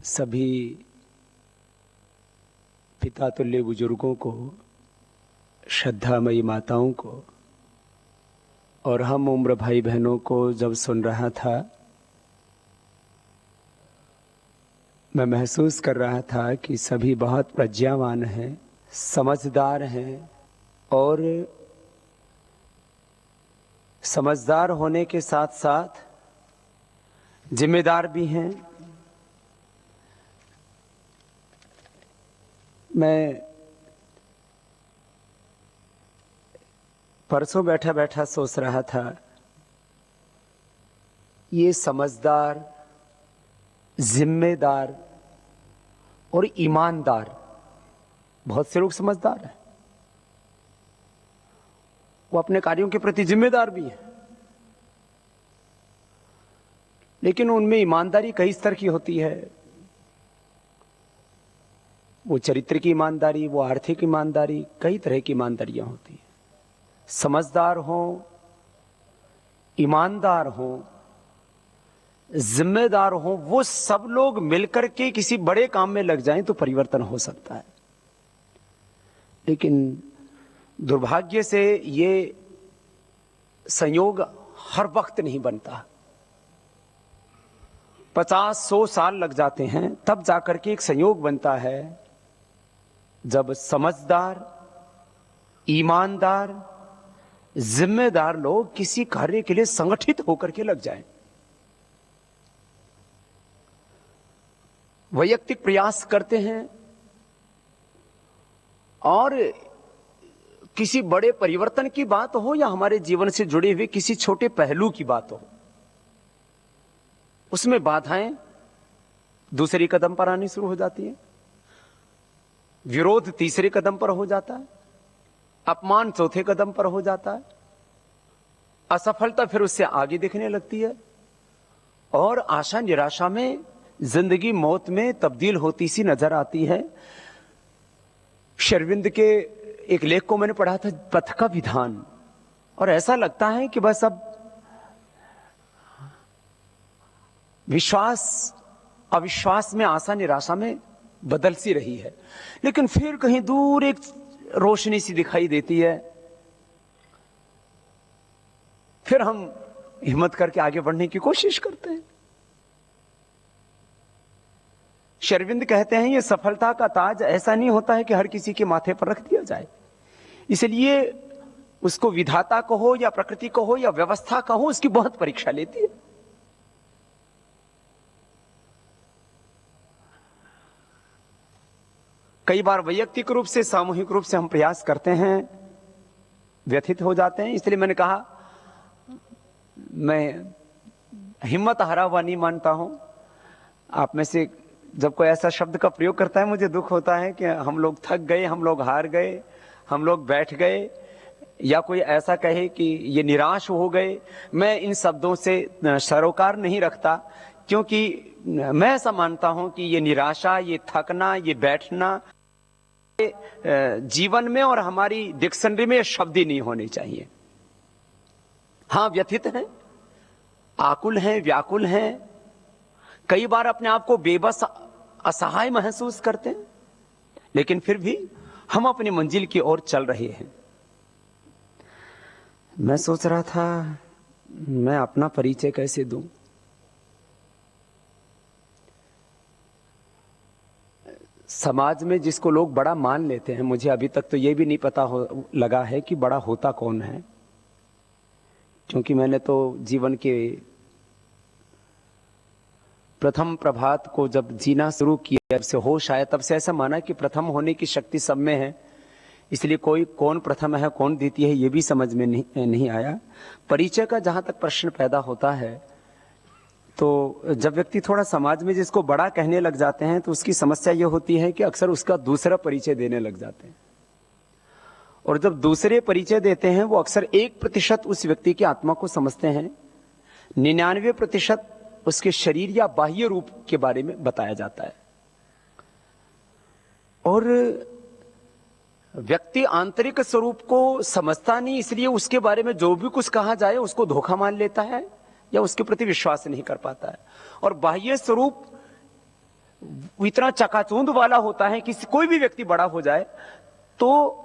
सभी पिता तुल्य बुजुर्गों को, श्रद्धामयी माताओं को और हम उम्र भाई बहनों को जब सुन रहा था, मैं महसूस कर रहा था कि सभी बहुत प्रज्ञावान हैं, समझदार हैं और समझदार होने के साथ साथ जिम्मेदार भी हैं। मैं परसों बैठा बैठा सोच रहा था, ये समझदार, जिम्मेदार और ईमानदार, बहुत से लोग समझदार हैं, वो अपने कार्यों के प्रति जिम्मेदार भी हैं, लेकिन उनमें ईमानदारी कई स्तर की होती है। वो चरित्र की ईमानदारी, वो आर्थिक ईमानदारी, कई तरह की ईमानदारियां होती हैं। समझदार हो, ईमानदार हो, जिम्मेदार हो, वो सब लोग मिलकर के किसी बड़े काम में लग जाएं तो परिवर्तन हो सकता है। लेकिन दुर्भाग्य से ये संयोग हर वक्त नहीं बनता। 50-100 साल लग जाते हैं तब जाकर के एक संयोग बनता है जब समझदार, ईमानदार, जिम्मेदार लोग किसी कार्य के लिए संगठित होकर के लग जाएं। वैयक्तिक प्रयास करते हैं और किसी बड़े परिवर्तन की बात हो या हमारे जीवन से जुड़े हुए किसी छोटे पहलू की बात हो, उसमें बाधाएं दूसरे कदम पर आनी शुरू हो जाती है, विरोध तीसरे कदम पर हो जाता है, अपमान चौथे कदम पर हो जाता है, असफलता फिर उससे आगे दिखने लगती है और आशा निराशा में, जिंदगी मौत में तब्दील होती सी नजर आती है। श्री अरविंद के एक लेख को मैंने पढ़ा था, पथ का विधान, और ऐसा लगता है कि बस अब विश्वास अविश्वास में, आशा निराशा में बदल सी रही है, लेकिन फिर कहीं दूर एक रोशनी सी दिखाई देती है। फिर हम हिम्मत करके आगे बढ़ने की कोशिश करते हैं। श्री अरविंद कहते हैं, ये सफलता का ताज ऐसा नहीं होता है कि हर किसी के माथे पर रख दिया जाए, इसलिए उसको विधाता कहो या प्रकृति कहो या व्यवस्था कहो, उसकी बहुत परीक्षा लेती है। कई बार वैयक्तिक रूप से, सामूहिक रूप से हम प्रयास करते हैं, व्यथित हो जाते हैं। इसलिए मैंने कहा, मैं हिम्मत हारा हुआ नहीं मानता हूं। आप में से जब कोई ऐसा शब्द का प्रयोग करता है, मुझे दुख होता है कि हम लोग थक गए, हम लोग हार गए, हम लोग बैठ गए, या कोई ऐसा कहे कि ये निराश हो गए। मैं इन शब्दों से सरोकार नहीं रखता, क्योंकि मैं ऐसा मानता हूं कि ये निराशा, ये थकना, ये बैठना जीवन में और हमारी डिक्शनरी में शब्द ही नहीं होने चाहिए। हां, व्यथित हैं, आकुल हैं, व्याकुल हैं, कई बार अपने आप को बेबस, असहाय महसूस करते हैं, लेकिन फिर भी हम अपनी मंजिल की ओर चल रहे हैं। मैं सोच रहा था, मैं अपना परिचय कैसे दूं। समाज में जिसको लोग बड़ा मान लेते हैं, मुझे अभी तक तो ये भी नहीं पता लगा है कि बड़ा होता कौन है, क्योंकि मैंने तो जीवन के प्रथम प्रभात को जब जीना शुरू किया, जब से होश आया, तब से ऐसा माना कि प्रथम होने की शक्ति सब में है, इसलिए कोई कौन प्रथम है कौन द्वितीय है ये भी समझ में नहीं आया। परिचय का जहां तक प्रश्न पैदा होता है, तो जब व्यक्ति थोड़ा समाज में जिसको बड़ा कहने लग जाते हैं, तो उसकी समस्या यह होती है कि अक्सर उसका दूसरा परिचय देने लग जाते हैं, और जब दूसरे परिचय देते हैं, वो अक्सर 1% उस व्यक्ति की आत्मा को समझते हैं, 99% उसके शरीर या बाह्य रूप के बारे में बताया जाता है। और व्यक्ति आंतरिक स्वरूप को समझता नहीं, इसलिए उसके बारे में जो भी कुछ कहा जाए उसको धोखा मान लेता है या उसके प्रति विश्वास नहीं कर पाता है। और बाह्य स्वरूप वो इतना चकाचौंध वाला होता है कि कोई भी व्यक्ति बड़ा हो जाए तो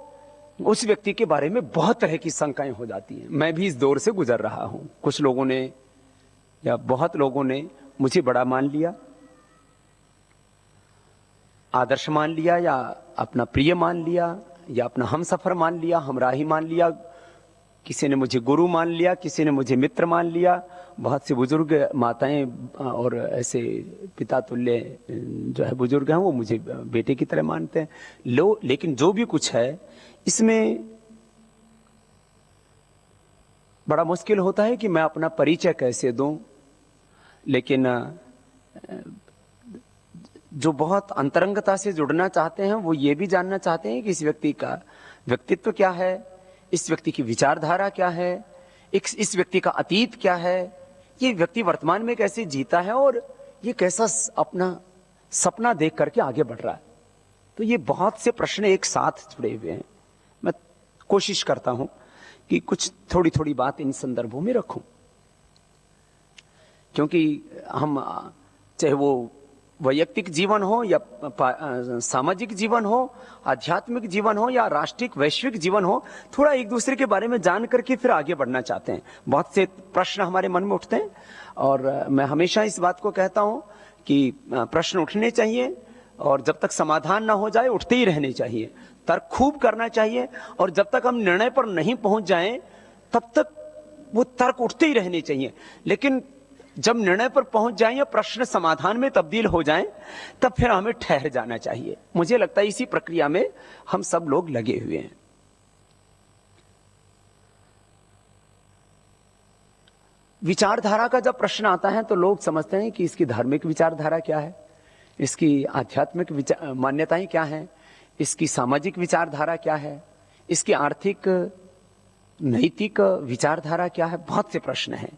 उस व्यक्ति के बारे में बहुत तरह की शंकाएं हो जाती हैं। मैं भी इस दौर से गुजर रहा हूं। कुछ लोगों ने या बहुत लोगों ने मुझे बड़ा मान लिया, आदर्श मान लिया, या अपना प्रिय मान लिया, या अपना हमसफर मान लिया, हमराही मान लिया। किसी ने मुझे गुरु मान लिया, किसी ने मुझे मित्र मान लिया। बहुत से बुजुर्ग माताएं और ऐसे पिता तुल्य जो है बुजुर्ग हैं, वो मुझे बेटे की तरह मानते हैं। लेकिन जो भी कुछ है इसमें बड़ा मुश्किल होता है कि मैं अपना परिचय कैसे दूं। लेकिन जो बहुत अंतरंगता से जुड़ना चाहते हैं वो ये भी जानना चाहते हैं कि इस व्यक्ति का व्यक्तित्व क्या है, इस व्यक्ति की विचारधारा क्या है, इस व्यक्ति का अतीत क्या है, ये व्यक्ति वर्तमान में कैसे जीता है और ये कैसा अपना सपना देख करके आगे बढ़ रहा है। तो ये बहुत से प्रश्न एक साथ जुड़े हुए हैं। मैं कोशिश करता हूं कि कुछ थोड़ी थोड़ी बात इन संदर्भों में रखूं, क्योंकि हम चाहे वो वैयक्तिक जीवन हो या सामाजिक जीवन हो, आध्यात्मिक जीवन हो या राष्ट्रीय वैश्विक जीवन हो, थोड़ा एक दूसरे के बारे में जान करके फिर आगे बढ़ना चाहते हैं। बहुत से प्रश्न हमारे मन में उठते हैं और मैं हमेशा इस बात को कहता हूं कि प्रश्न उठने चाहिए और जब तक समाधान ना हो जाए उठते ही रहने चाहिए। तर्क खूब करना चाहिए और जब तक हम निर्णय पर नहीं पहुंच जाएं तब तक वो तर्क उठते ही रहने चाहिए। लेकिन जब निर्णय पर पहुंच जाएं या प्रश्न समाधान में तब्दील हो जाएं तब फिर हमें ठहर जाना चाहिए। मुझे लगता है इसी प्रक्रिया में हम सब लोग लगे हुए हैं। विचारधारा का जब प्रश्न आता है तो लोग समझते हैं कि इसकी धार्मिक विचारधारा क्या है, इसकी आध्यात्मिक मान्यताएं क्या हैं, इसकी सामाजिक विचारधारा क्या है, इसकी आर्थिक नैतिक विचारधारा क्या है। बहुत से प्रश्न हैं।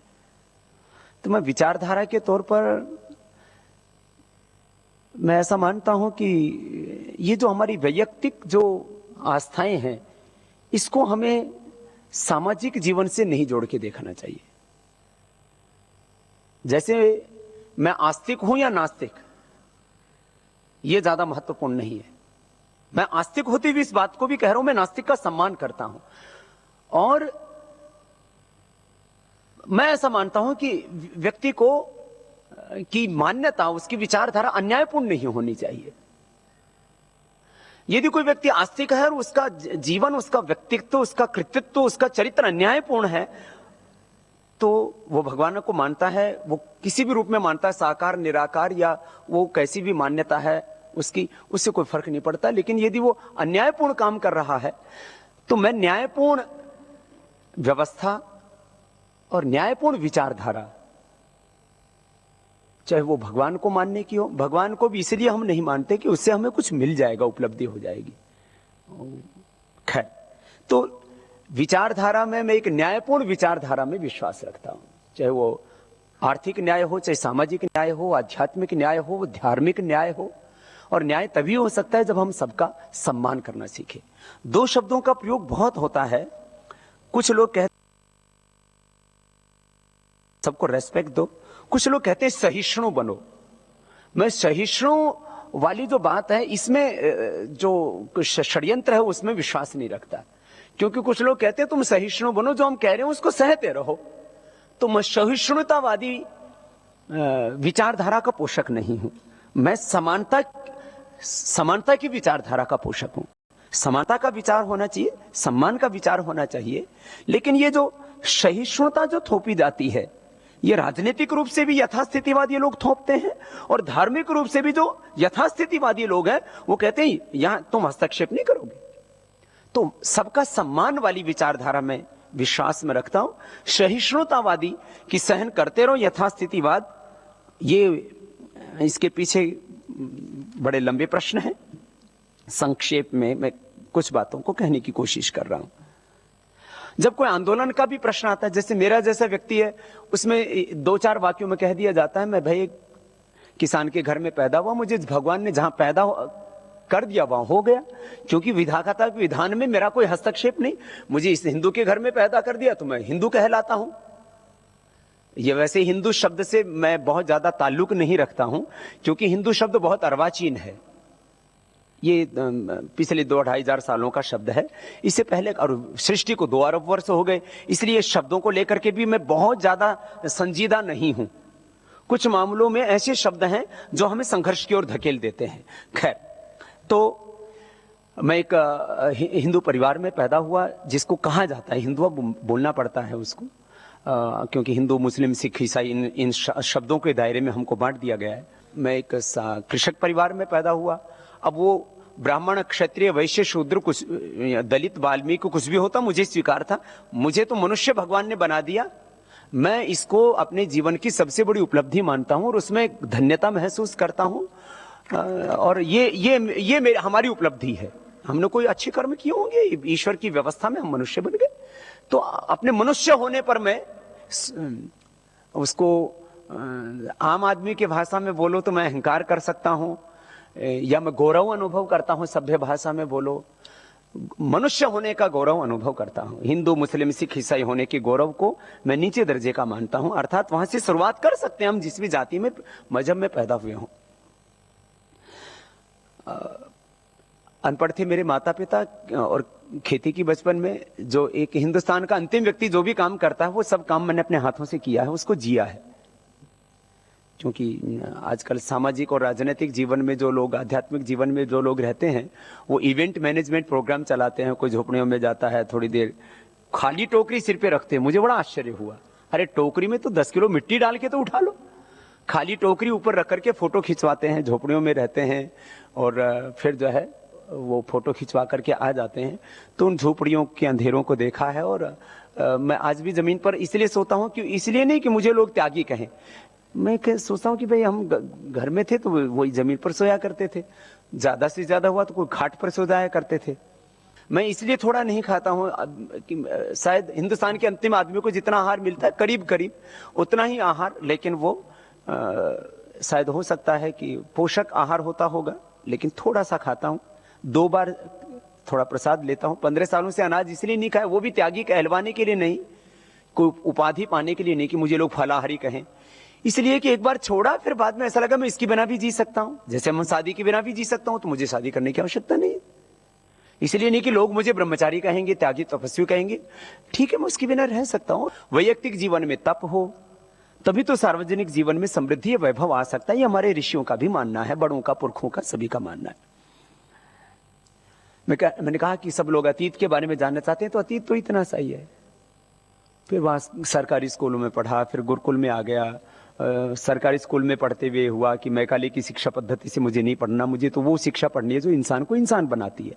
तो मैं विचारधारा के तौर पर मैं ऐसा मानता हूं कि ये जो हमारी वैयक्तिक जो आस्थाएं हैं इसको हमें सामाजिक जीवन से नहीं जोड़ के देखना चाहिए। जैसे मैं आस्तिक हूं या नास्तिक, ये ज्यादा महत्वपूर्ण नहीं है। मैं आस्तिक होते हुए इस बात को भी कह रहा हूं, मैं नास्तिक का सम्मान करता हूं और मैं ऐसा मानता हूं कि व्यक्ति को की मान्यता, उसकी विचारधारा अन्यायपूर्ण नहीं होनी चाहिए। यदि कोई व्यक्ति आस्तिक है और उसका जीवन, उसका व्यक्तित्व, उसका कृतित्व, उसका चरित्र अन्यायपूर्ण है तो वो भगवान को मानता है, वो किसी भी रूप में मानता है, साकार निराकार या वो कैसी भी मान्यता है उसकी, उससे कोई फर्क नहीं पड़ता। लेकिन यदि वो अन्यायपूर्ण काम कर रहा है तो मैं न्यायपूर्ण व्यवस्था और न्यायपूर्ण विचारधारा, चाहे वो भगवान को मानने की हो, भगवान को भी इसलिए हम नहीं मानते कि उससे हमें कुछ मिल जाएगा, उपलब्धि हो जाएगी। खैर, तो विचारधारा में मैं एक न्यायपूर्ण विचारधारा में विश्वास रखता हूं, चाहे वो आर्थिक न्याय हो, चाहे सामाजिक न्याय हो, आध्यात्मिक न्याय हो, धार्मिक न्याय हो। और न्याय तभी हो सकता है जब हम सबका सम्मान करना सीखें। दो शब्दों का प्रयोग बहुत होता है। कुछ लोग कहते सबको रेस्पेक्ट दो, कुछ लोग कहते हैं सहिष्णु बनो। मैं सहिष्णु वाली जो बात है इसमें जो षड्यंत्र है उसमें विश्वास नहीं रखता, क्योंकि कुछ लोग कहते हैं तुम सहिष्णु बनो, जो हम कह रहे हैं उसको सहते रहो। तो मैं सहिष्णुतावादी विचारधारा का पोषक नहीं हूं। मैं समानता की विचारधारा का पोषक हूं। समानता का विचार होना चाहिए, सम्मान का विचार होना चाहिए। लेकिन ये जो सहिष्णुता जो थोपी जाती है ये राजनीतिक रूप से भी यथास्थितिवादी लोग थोपते हैं और धार्मिक रूप से भी जो यथास्थितिवादी लोग हैं वो कहते हैं यहां तुम हस्तक्षेप नहीं करोगे। तो सबका सम्मान वाली विचारधारा में विश्वास में रखता हूं। सहिष्णुतावादी कि सहन करते रहो यथास्थितिवाद, ये इसके पीछे बड़े लंबे प्रश्न हैं। संक्षेप में मैं कुछ बातों को कहने की कोशिश कर रहा हूं। जब कोई आंदोलन का भी प्रश्न आता है, जैसे मेरा जैसा व्यक्ति है, उसमें दो चार वाक्यों में कह दिया जाता है मैं भाई किसान के घर में पैदा हुआ, मुझे भगवान ने जहां पैदा कर दिया वहां हो गया, क्योंकि विधाता के विधान में मेरा कोई हस्तक्षेप नहीं। मुझे इस हिंदू के घर में पैदा कर दिया तो मैं हिंदू कहलाता हूं। ये वैसे हिंदू शब्द से मैं बहुत ज्यादा ताल्लुक नहीं रखता हूं, क्योंकि हिंदू शब्द बहुत अर्वाचीन है। ये पिछले 2-2,500 सालों का शब्द है। इससे पहले और सृष्टि को 2 अरब वर्ष हो गए, इसलिए शब्दों को लेकर के भी मैं बहुत ज्यादा संजीदा नहीं हूं। कुछ मामलों में ऐसे शब्द हैं जो हमें संघर्ष की ओर धकेल देते हैं। खैर, तो मैं एक हिंदू परिवार में पैदा हुआ, जिसको कहा जाता है हिंदुआ बोलना पड़ता है उसको, क्योंकि हिंदू, मुस्लिम, सिख, ईसाई इन शब्दों के दायरे में हमको बांट दिया गया है। मैं एक कृषक परिवार में पैदा हुआ। अब वो ब्राह्मण, क्षत्रिय, वैश्य, शूद्र, कुछ दलित, वाल्मीकि, कुछ भी होता मुझे स्वीकार था। मुझे तो मनुष्य भगवान ने बना दिया। मैं इसको अपने जीवन की सबसे बड़ी उपलब्धि मानता हूं और उसमें धन्यता महसूस करता हूं। और ये हमारी उपलब्धि है। हमने कोई अच्छे कर्म किए होंगे, ईश्वर की व्यवस्था में हम मनुष्य बन गए। तो अपने मनुष्य होने पर मैं उसको आम आदमी की भाषा में बोलो तो मैं अहंकार कर सकता हूं, या मैं गौरव अनुभव करता हूं, सभ्य भाषा में बोलो मनुष्य होने का गौरव अनुभव करता हूं। हिंदू, मुस्लिम, सिख, ईसाई होने के गौरव को मैं नीचे दर्जे का मानता हूं। अर्थात वहां से शुरुआत कर सकते हैं हम, जिस भी जाति में, मजहब में पैदा हुए हों। अनपढ़ थे मेरे माता पिता, और खेती की बचपन में, जो एक हिंदुस्तान का अंतिम व्यक्ति जो भी काम करता है वो सब काम मैंने अपने हाथों से किया है, उसको जिया है। क्योंकि आजकल सामाजिक और राजनीतिक जीवन में जो लोग, आध्यात्मिक जीवन में जो लोग रहते हैं, वो इवेंट मैनेजमेंट प्रोग्राम चलाते हैं। कोई झोपड़ियों में जाता है, थोड़ी देर खाली टोकरी सिर पे रखते हैं। मुझे बड़ा आश्चर्य हुआ, अरे टोकरी में तो 10 किलो मिट्टी डाल के तो उठा लो। खाली टोकरी ऊपर रख करके फोटो खिंचवाते हैं, झोपड़ियों में रहते हैं और फिर जो है वो फोटो खिंचवा करके आ जाते हैं। तो उन झोपड़ियों के अंधेरों को देखा है। और मैं आज भी जमीन पर इसलिए सोता हूँ कि इसलिए नहीं कि मुझे लोग त्यागी कहें। मैं सोचता हूँ कि भाई हम घर में थे तो वही जमीन पर सोया करते थे, ज्यादा से ज्यादा हुआ तो कोई खाट पर सो जाया करते थे। मैं इसलिए थोड़ा नहीं खाता हूँ कि शायद हिंदुस्तान के अंतिम आदमी को जितना आहार मिलता है करीब करीब उतना ही आहार, लेकिन वो शायद हो सकता है कि पोषक आहार होता होगा, लेकिन थोड़ा सा खाता हूँ। 2 बार थोड़ा प्रसाद लेता हूँ। 15 सालों से अनाज इसलिए नहीं खाया, वो भी त्यागी कहलवाने के लिए नहीं, कोई उपाधि पाने के लिए नहीं कि मुझे लोग फलाहारी कहें, इसलिए कि एक बार छोड़ा, फिर बाद में ऐसा लगा मैं इसके बिना भी जी सकता हूं। जैसे मैं शादी के बिना भी जी सकता हूं, तो मुझे शादी करने की आवश्यकता नहीं है। इसलिए नहीं कि लोग मुझे ब्रह्मचारी कहेंगे, त्यागी, तपस्वी कहेंगे, ठीक है मैं उसके बिना रह सकता हूं। वैयक्तिक जीवन में तप हो तभी तो सार्वजनिक जीवन में समृद्धि, वैभव आ सकता है। ये हमारे ऋषियों का भी मानना है, बड़ों का, पुरखों का, सभी का मानना है। मैंने कहा कि सब लोग अतीत के बारे में जानना चाहते हैं, तो अतीत तो इतना सा ही है। फिर वहां सरकारी स्कूलों में पढ़ा, फिर गुरुकुल में आ गया। सरकारी स्कूल में पढ़ते हुए हुआ कि मैकाले की शिक्षा पद्धति से मुझे नहीं पढ़ना, मुझे तो वो शिक्षा पढ़नी है जो इंसान को इंसान बनाती है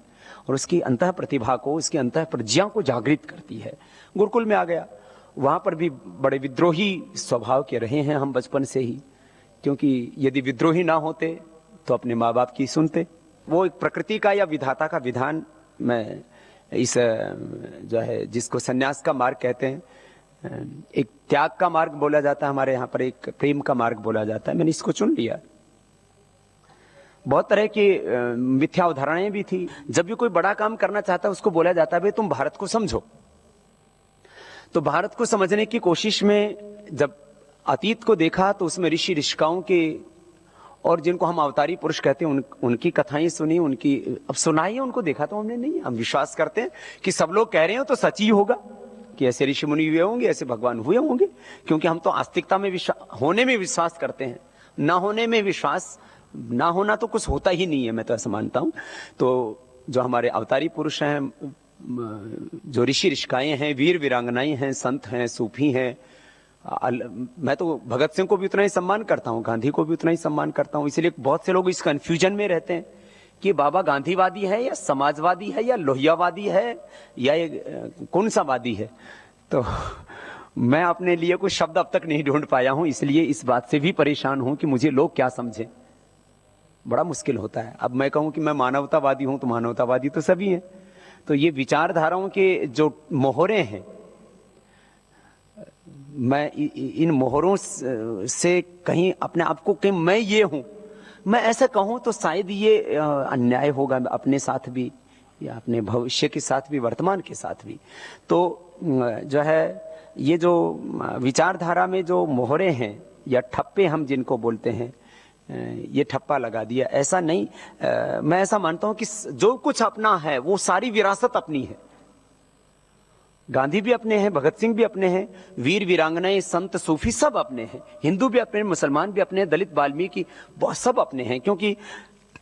और उसकी अंतः प्रतिभा को, उसकी अंतः प्रज्ञा को जागृत करती है। गुरुकुल में आ गया, वहां पर भी बड़े विद्रोही स्वभाव के रहे हैं हम बचपन से ही, क्योंकि यदि विद्रोही ना होते तो अपने माँ बाप की सुनते। वो एक प्रकृति का या विधाता का विधान, मैं इस जो है जिसको सन्यास का मार्ग कहते हैं, एक त्याग का मार्ग बोला जाता है, हमारे यहाँ पर एक प्रेम का मार्ग बोला जाता है, मैंने इसको चुन लिया। बहुत तरह की मिथ्या उदाहरणाएं भी थी। जब भी कोई बड़ा काम करना चाहता है उसको बोला जाता है भाई तुम भारत को समझो। तो भारत को समझने की कोशिश में जब अतीत को देखा तो उसमें ऋषि ऋषिकाओं के और जिनको हम अवतारी पुरुष कहते हैं उनकी कथाएं सुनी, उनकी अब सुनाई है, उनको देखा तो हमने नहीं। हम विश्वास करते हैं कि सब लोग कह रहे हो तो सच ही होगा कि ऐसे ऋषि मुनि हुए होंगे, ऐसे भगवान हुए होंगे, क्योंकि हम तो आस्तिकता में होने में विश्वास करते हैं, ना होने में विश्वास, ना होना तो कुछ होता ही नहीं है, मैं तो ऐसा मानता हूं। तो जो हमारे अवतारी पुरुष हैं, जो ऋषि ऋषिकाएं हैं, वीर वीरांगनाएं हैं, संत हैं, सूफी हैं, मैं तो भगत सिंह को भी उतना ही सम्मान करता हूं, गांधी को भी उतना ही सम्मान करता हूं। इसलिए बहुत से लोग इस कंफ्यूजन में रहते हैं कि बाबा गांधीवादी है या समाजवादी है या लोहियावादी है या कौन सा वादी है। तो मैं अपने लिए कोई शब्द अब तक नहीं ढूंढ पाया हूं, इसलिए इस बात से भी परेशान हूं कि मुझे लोग क्या समझें, बड़ा मुश्किल होता है। अब मैं कहूं कि मैं मानवतावादी हूं तो मानवतावादी तो सभी हैं। तो ये विचारधाराओं के जो मोहरे हैं, मैं इन मोहरों से कहीं अपने आप को कहीं मैं ये हूं, मैं ऐसा कहूं तो शायद ये अन्याय होगा अपने साथ भी या अपने भविष्य के साथ भी, वर्तमान के साथ भी। तो जो है ये जो विचारधारा में जो मोहरे हैं या ठप्पे हम जिनको बोलते हैं, ये ठप्पा लगा दिया, ऐसा नहीं। मैं ऐसा मानता हूं कि जो कुछ अपना है वो सारी विरासत अपनी है। गांधी भी अपने हैं, भगत सिंह भी अपने हैं, वीर वीरांगनाएं, संत, सूफी सब अपने हैं, हिंदू भी अपने, मुसलमान भी अपने, दलित, वाल्मीकि, बहुत सब अपने हैं, क्योंकि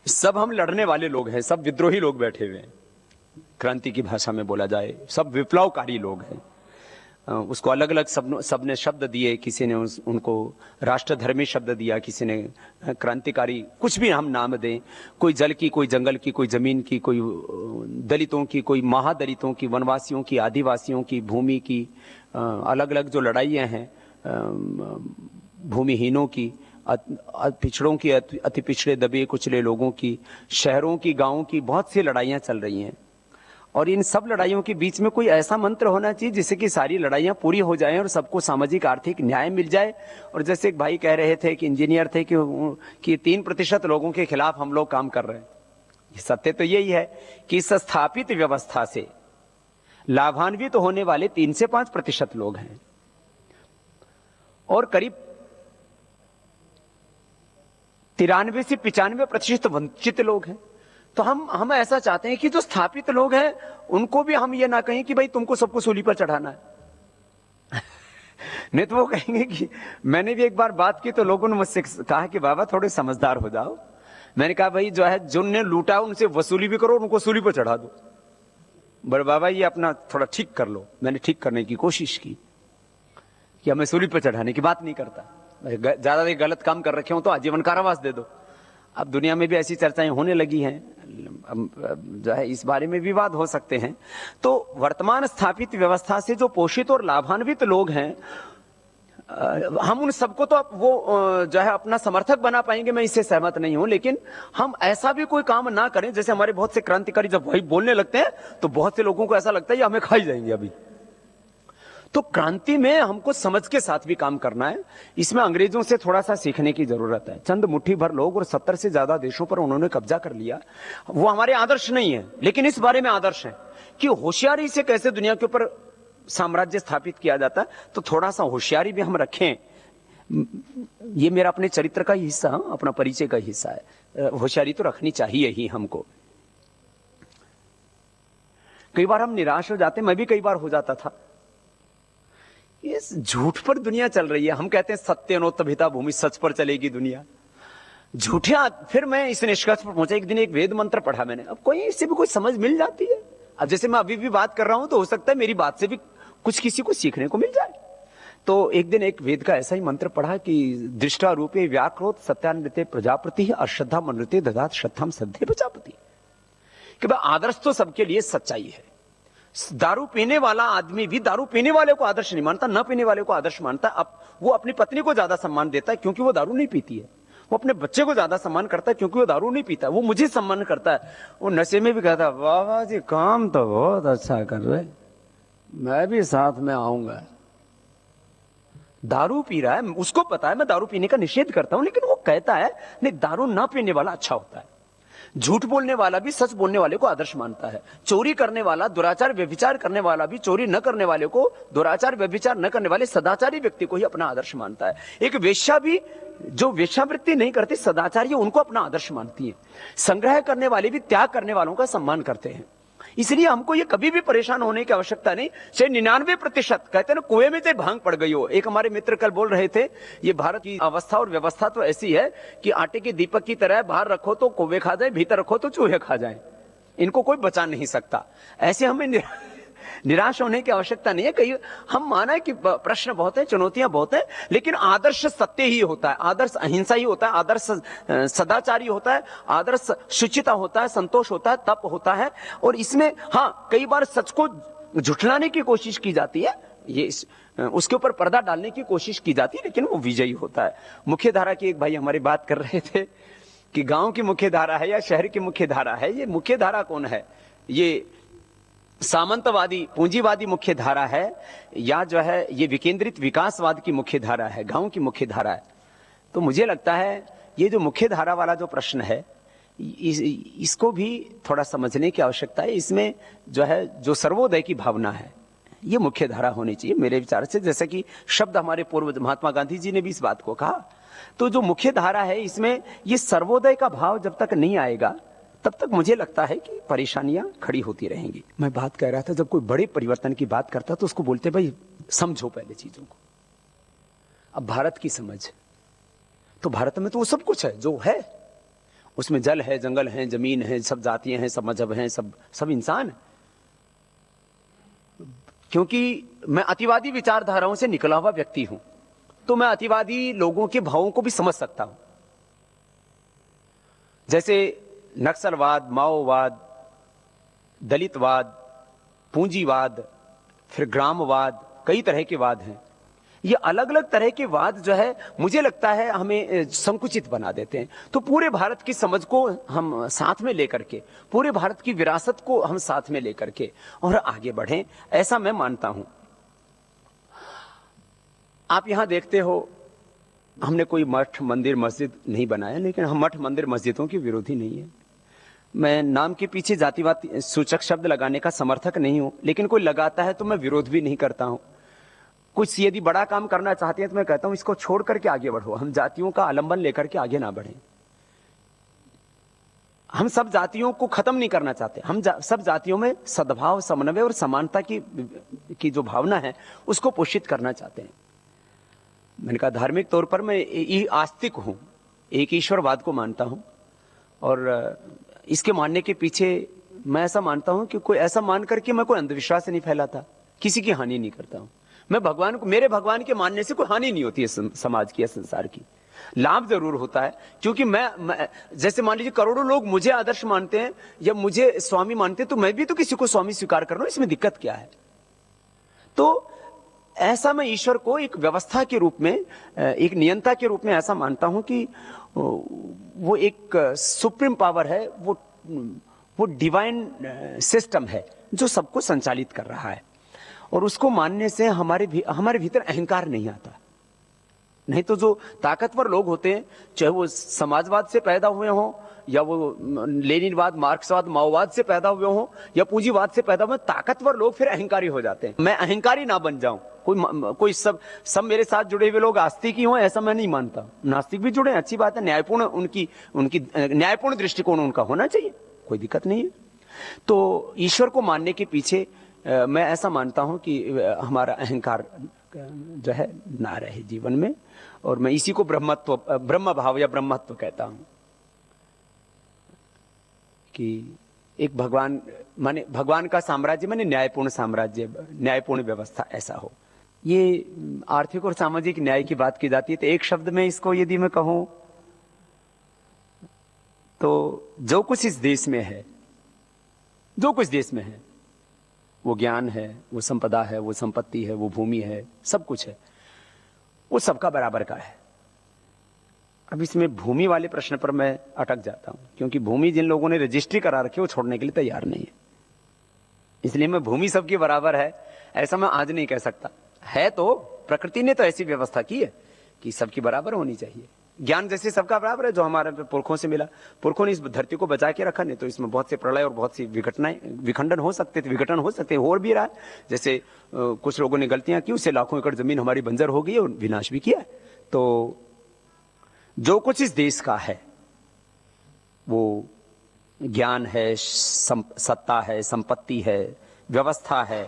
सब हम लड़ने वाले लोग हैं, सब विद्रोही लोग बैठे हुए हैं। क्रांति की भाषा में बोला जाए, सब विप्लवकारी लोग हैं। उसको अलग अलग सबने शब्द दिए, किसी ने उनको राष्ट्रधर्मी शब्द दिया, किसी ने क्रांतिकारी, कुछ भी हम नाम दें, कोई जल की, कोई जंगल की, कोई जमीन की, कोई दलितों की, कोई महादलितों की, वनवासियों की, आदिवासियों की, भूमि की, अलग अलग जो लड़ाइयाँ हैं, भूमिहीनों की, पिछड़ों की, अति पिछड़े दबे कुचले लोगों की, शहरों की, गाँवों की, बहुत सी लड़ाइयाँ चल रही हैं। और इन सब लड़ाइयों के बीच में कोई ऐसा मंत्र होना चाहिए जिससे कि सारी लड़ाइयां पूरी हो जाएं और सबको सामाजिक आर्थिक न्याय मिल जाए। और जैसे एक भाई कह रहे थे कि इंजीनियर थे कि 3% लोगों के खिलाफ हम लोग काम कर रहे हैं। सत्य तो यही है कि इस स्थापित व्यवस्था से लाभान्वित तो होने वाले 3 से 5% लोग हैं और करीब 93 से 95% वंचित लोग हैं। तो हम ऐसा चाहते हैं कि जो स्थापित लोग हैं उनको भी हम ये ना कहें कि भाई तुमको सबको सूली पर चढ़ाना है। नहीं तो वो कहेंगे कि मैंने भी एक बार बात की तो लोगों ने मुझसे कहा कि बाबा थोड़े समझदार हो जाओ। मैंने कहा भाई जो है जिनने लूटा उनसे वसूली भी करो, उनको सूली पर चढ़ा दो। बड़े बाबा ये अपना थोड़ा ठीक कर लो। मैंने ठीक करने की कोशिश की कि हमें सूली पर चढ़ाने की बात नहीं करता, ज्यादा गलत काम कर रखे हो तो आजीवन कारावास दे दो। अब दुनिया में भी ऐसी चर्चाएं होने लगी हैं, जो है इस बारे में विवाद हो सकते हैं। तो वर्तमान स्थापित व्यवस्था से जो पोषित और लाभान्वित लोग हैं, हम उन सबको तो वो जो है अपना समर्थक बना पाएंगे, मैं इससे सहमत नहीं हूं। लेकिन हम ऐसा भी कोई काम ना करें, जैसे हमारे बहुत से क्रांतिकारी जब वही बोलने लगते हैं तो बहुत से लोगों को ऐसा लगता है ये हमें खा ही जाएंगे अभी। तो क्रांति में हमको समझ के साथ भी काम करना है। इसमें अंग्रेजों से थोड़ा सा सीखने की जरूरत है। चंद मुट्ठी भर लोग और 70 से ज्यादा देशों पर उन्होंने कब्जा कर लिया। वो हमारे आदर्श नहीं है, लेकिन इस बारे में आदर्श है कि होशियारी से कैसे दुनिया के ऊपर साम्राज्य स्थापित किया जाता है। तो थोड़ा सा होशियारी भी हम रखें। ये मेरा अपने चरित्र का ही हिस्सा, अपना परिचय का हिस्सा है। होशियारी तो रखनी चाहिए ही हमको। कई बार हम निराश हो जाते, मैं भी कई बार हो जाता था। इस झूठ पर दुनिया चल रही है। हम कहते हैं सत्यनोत्तभिता भूमि, सच पर चलेगी दुनिया। झूठे। फिर मैं इस निष्कर्ष पर पहुंचा, एक दिन एक वेद मंत्र पढ़ा मैंने, अब कोई इससे भी कोई समझ मिल जाती है। अब जैसे मैं अभी भी बात कर रहा हूं तो हो सकता है मेरी बात से भी कुछ किसी को सीखने को मिल जाए। तो एक दिन एक वेद का ऐसा ही मंत्र पढ़ा कि दृष्टा रूपे व्याक्रोत सत्यान्विते प्रजापति अश्रद्धा मनृते ददात श्रद्धाम सद्धे प्रजापति। कि भाई आदर्श तो सबके लिए सच्चाई है। दारू पीने वाला आदमी भी दारू पीने वाले को आदर्श नहीं मानता, न पीने वाले को आदर्श मानता है। अब वो अपनी पत्नी को ज्यादा सम्मान देता है क्योंकि वो दारू नहीं पीती है। वो अपने बच्चे को ज्यादा सम्मान करता है क्योंकि वो दारू नहीं पीता है। वो मुझे सम्मान करता है। वो नशे में भी कहता है वाह वाह जी काम तो बहुत अच्छा कर रहे, मैं भी साथ में आऊंगा। दारू पी रहा है, उसको पता है मैं दारू पीने का निषेध करता हूं, लेकिन वो कहता है नहीं दारू ना पीने वाला अच्छा होता है। झूठ बोलने वाला भी सच बोलने वाले को आदर्श मानता है। चोरी करने वाला, दुराचार व्यभिचार करने वाला भी चोरी न करने वाले को, दुराचार व्यभिचार न करने वाले सदाचारी व्यक्ति को ही अपना आदर्श मानता है। एक वेश्या भी जो वेश्यावृत्ति नहीं करती, सदाचारी, उनको अपना आदर्श मानती है। संग्रह करने वाले भी त्याग करने वालों का सम्मान करते हैं। इसलिए हमको ये कभी भी परेशान होने की आवश्यकता नहीं। चाहे 99% कहते हैं ना कुएं में चाहे भांग पड़ गई हो। एक हमारे मित्र कल बोल रहे थे ये भारत की अवस्था और व्यवस्था तो ऐसी है कि आटे के दीपक की तरह बाहर रखो तो कौवे खा जाए, भीतर रखो तो चूहे खा जाए, इनको कोई बचा नहीं सकता। ऐसे हमें निराश होने की आवश्यकता नहीं है। कई हम माना है कि प्रश्न बहुत है, चुनौतियां बहुत है, लेकिन आदर्श सत्य ही होता है, आदर्श अहिंसा ही होता है, आदर्श सदाचारी होता है, आदर्श शुचिता होता है, संतोष होता है, तप होता है। और इसमें हाँ कई बार सच को झुठलाने की कोशिश की जाती है, ये उसके ऊपर पर्दा डालने की कोशिश की जाती है, लेकिन वो विजयी होता है। मुख्य धारा की एक भाई हमारी बात कर रहे थे कि गांव की मुख्य धारा है या शहर की मुख्य धारा है। ये मुख्य धारा कौन है? ये सामंतवादी पूंजीवादी मुख्य धारा है या जो है ये विकेंद्रित विकासवाद की मुख्य धारा है, गांव की मुख्य धारा है? तो मुझे लगता है ये जो मुख्य धारा वाला जो प्रश्न है इसको भी थोड़ा समझने की आवश्यकता है। इसमें जो है जो सर्वोदय की भावना है, ये मुख्य धारा होनी चाहिए मेरे विचार से। जैसे कि शब्द हमारे पूर्व महात्मा गांधी जी ने भी इस बात को कहा, तो जो मुख्य धारा है इसमें ये सर्वोदय का भाव जब तक नहीं आएगा तब तक मुझे लगता है कि परेशानियां खड़ी होती रहेंगी। मैं बात कह रहा था, जब कोई बड़े परिवर्तन की बात करता तो उसको बोलते भाई समझो पहले चीजों को। अब भारत की समझ, तो भारत में तो वो सब कुछ है जो है, उसमें जल है, जंगल है, जमीन है, सब जातियां हैं, सब मजहब हैं, सब इंसान है। क्योंकि मैं अतिवादी विचारधाराओं से निकला हुआ व्यक्ति हूं, तो मैं अतिवादी लोगों के भावों को भी समझ सकता हूं। जैसे नक्सलवाद, माओवाद, दलितवाद, पूंजीवाद, फिर ग्रामवाद, कई तरह के वाद हैं। ये अलग अलग तरह के वाद जो है मुझे लगता है हमें संकुचित बना देते हैं। तो पूरे भारत की समझ को हम साथ में लेकर के, पूरे भारत की विरासत को हम साथ में लेकर के और आगे बढ़ें, ऐसा मैं मानता हूं। आप यहां देखते हो, हमने कोई मठ, मंदिर, मस्जिद नहीं बनाया, लेकिन हम मठ, मंदिर, मस्जिदों के विरोधी नहीं है। मैं नाम के पीछे जातिवाद सूचक शब्द लगाने का समर्थक नहीं हूं, लेकिन कोई लगाता है तो मैं विरोध भी नहीं करता हूं। कुछ यदि बड़ा काम करना चाहते हैं तो मैं कहता हूं इसको छोड़ करके आगे बढ़ो। हम जातियों का आलंबन लेकर के आगे ना बढ़ें। हम सब जातियों को खत्म नहीं करना चाहते, हम सब जातियों में सद्भाव, समन्वय और समानता की जो भावना है उसको पोषित करना चाहते हैं। मैंने कहा धार्मिक तौर पर मैं आस्तिक हूं, एक ईश्वरवाद को मानता हूं, और इसके मानने के पीछे मैं ऐसा मानता हूं कि कोई ऐसा मान करके मैं कोई अंधविश्वास नहीं फैलाता, किसी की हानि नहीं करता हूं। मैं भगवान को, मेरे भगवान के मानने से कोई हानि नहीं होती है समाज की या संसार की, लाभ जरूर होता है। क्योंकि मैं जैसे मान लीजिए करोड़ों लोग मुझे आदर्श मानते हैं या मुझे स्वामी मानते हैं, तो मैं भी तो किसी को स्वामी स्वीकार कर रहा हूं, इसमें दिक्कत क्या है? तो ऐसा मैं ईश्वर को एक व्यवस्था के रूप में, एक नियंता के रूप में ऐसा मानता हूं कि वो एक सुप्रीम पावर है, वो डिवाइन सिस्टम है जो सबको संचालित कर रहा है। और उसको मानने से हमारे भीतर अहंकार नहीं आता। नहीं तो जो ताकतवर लोग होते हैं, चाहे वो समाजवाद से पैदा हुए हों या वो लेनिनवाद, मार्क्सवाद, माओवाद से पैदा हुए हों या पूंजीवाद से पैदा हुए, ताकतवर लोग फिर अहंकारी हो जाते हैं। मैं अहंकारी ना बन जाऊं। कोई सब मेरे साथ जुड़े हुए लोग आस्तिक ही हों ऐसा मैं नहीं मानता। नास्तिक भी जुड़े, अच्छी बात है, न्यायपूर्ण उनकी न्यायपूर्ण दृष्टिकोण उनका होना चाहिए, कोई दिक्कत नहीं है। तो ईश्वर को मानने के पीछे मैं ऐसा मानता हूं कि हमारा अहंकार जो है ना रहे जीवन में, और मैं इसी को ब्रह्म भाव या ब्रह्मत्व कहता हूं कि एक भगवान का साम्राज्य माने न्यायपूर्ण साम्राज्य, न्यायपूर्ण व्यवस्था ऐसा हो। ये आर्थिक और सामाजिक न्याय की बात की जाती है, तो एक शब्द में इसको यदि मैं कहूं तो जो कुछ इस देश में है, जो कुछ देश में है, वो ज्ञान है, वो संपदा है, वो संपत्ति है, वो भूमि है, सब कुछ है, वो सबका बराबर का है। अब इसमें भूमि वाले प्रश्न पर मैं अटक जाता हूं, क्योंकि भूमि जिन लोगों ने रजिस्ट्री करा रखी है वो छोड़ने के लिए तैयार नहीं है। इसलिए मैं भूमि सबकी बराबर है ऐसा मैं आज नहीं कह सकता। है तो प्रकृति ने तो ऐसी व्यवस्था की है कि सबकी बराबर होनी चाहिए। ज्ञान जैसे सबका बराबर है, जो हमारे पुरखों से मिला, पुरखों ने इस धरती को बचा के रखा, नहीं तो इसमें बहुत से प्रलय और बहुत सी विखंडन हो सकते थे, विघटन हो सकते, हो भी रहा है। जैसे कुछ लोगों ने गलतियां की, उससे लाखों एकड़ जमीन हमारी बंजर हो गई और विनाश भी किया है। तो जो कुछ इस देश का है वो ज्ञान है, सत्ता है, संपत्ति है, व्यवस्था है,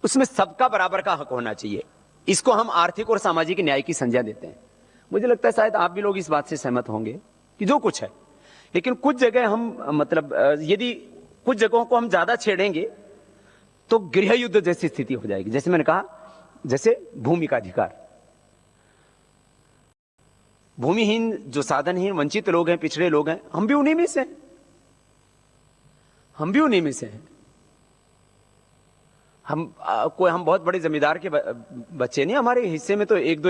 उसमें सबका बराबर का हक होना चाहिए। इसको हम आर्थिक और सामाजिक न्याय की संज्ञा देते हैं। मुझे लगता है शायद आप भी लोग इस बात से सहमत होंगे कि जो कुछ है, लेकिन कुछ जगह हम यदि कुछ जगहों को हम ज्यादा छेड़ेंगे तो गृह युद्ध जैसी स्थिति हो जाएगी। जैसे मैंने कहा, जैसे भूमि का अधिकार, भूमिहीन, जो साधनहीन, वंचित लोग हैं, पिछड़े लोग हैं, हम भी उन्हीं में से हैं, हम भी उन्हीं में से हैं। हम बहुत बड़े जमींदार के बच्चे नहीं, हमारे हिस्से में तो एक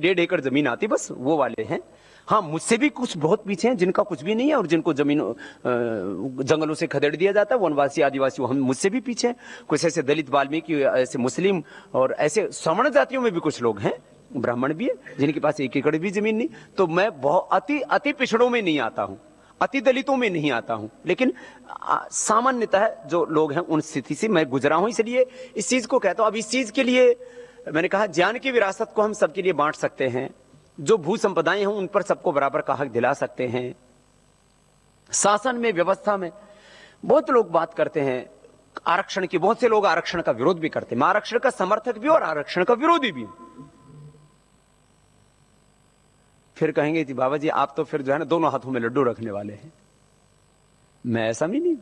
डेढ़ एकड़ जमीन आती, बस वो वाले हैं। हाँ, मुझसे भी कुछ बहुत पीछे हैं जिनका कुछ भी नहीं है और जिनको जमीन जंगलों से खदेड़ दिया जाता है, वनवासी, आदिवासी, हम मुझसे भी पीछे हैं। कुछ ऐसे दलित, वाल्मीकि, ऐसे मुस्लिम और ऐसे सवर्ण जातियों में भी कुछ लोग हैं, ब्राह्मण भी है, जिनके पास एक एकड़ भी जमीन नहीं। तो मैं बहुत अति पिछड़ों में नहीं आता हूं, अति दलितों में नहीं आता हूं, लेकिन सामान्यतः जो लोग हैं उन स्थिति से मैं गुजरा हूं, इसलिए इस चीज को कहता हूं। अब इस चीज के लिए मैंने कहा ज्ञान की विरासत को हम सबके लिए बांट सकते हैं, जो भू संपदाएं हैं उन पर सबको बराबर का हक दिला सकते हैं। शासन में, व्यवस्था में बहुत लोग बात करते हैं आरक्षण की, बहुत से लोग आरक्षण का विरोध भी करते हैं। मैं आरक्षण का समर्थक भी और आरक्षण का विरोधी भी। फिर कहेंगे कि बाबा जी आप तो फिर जो है ना दोनों हाथों में लड्डू रखने वाले हैं। मैं ऐसा भी नहीं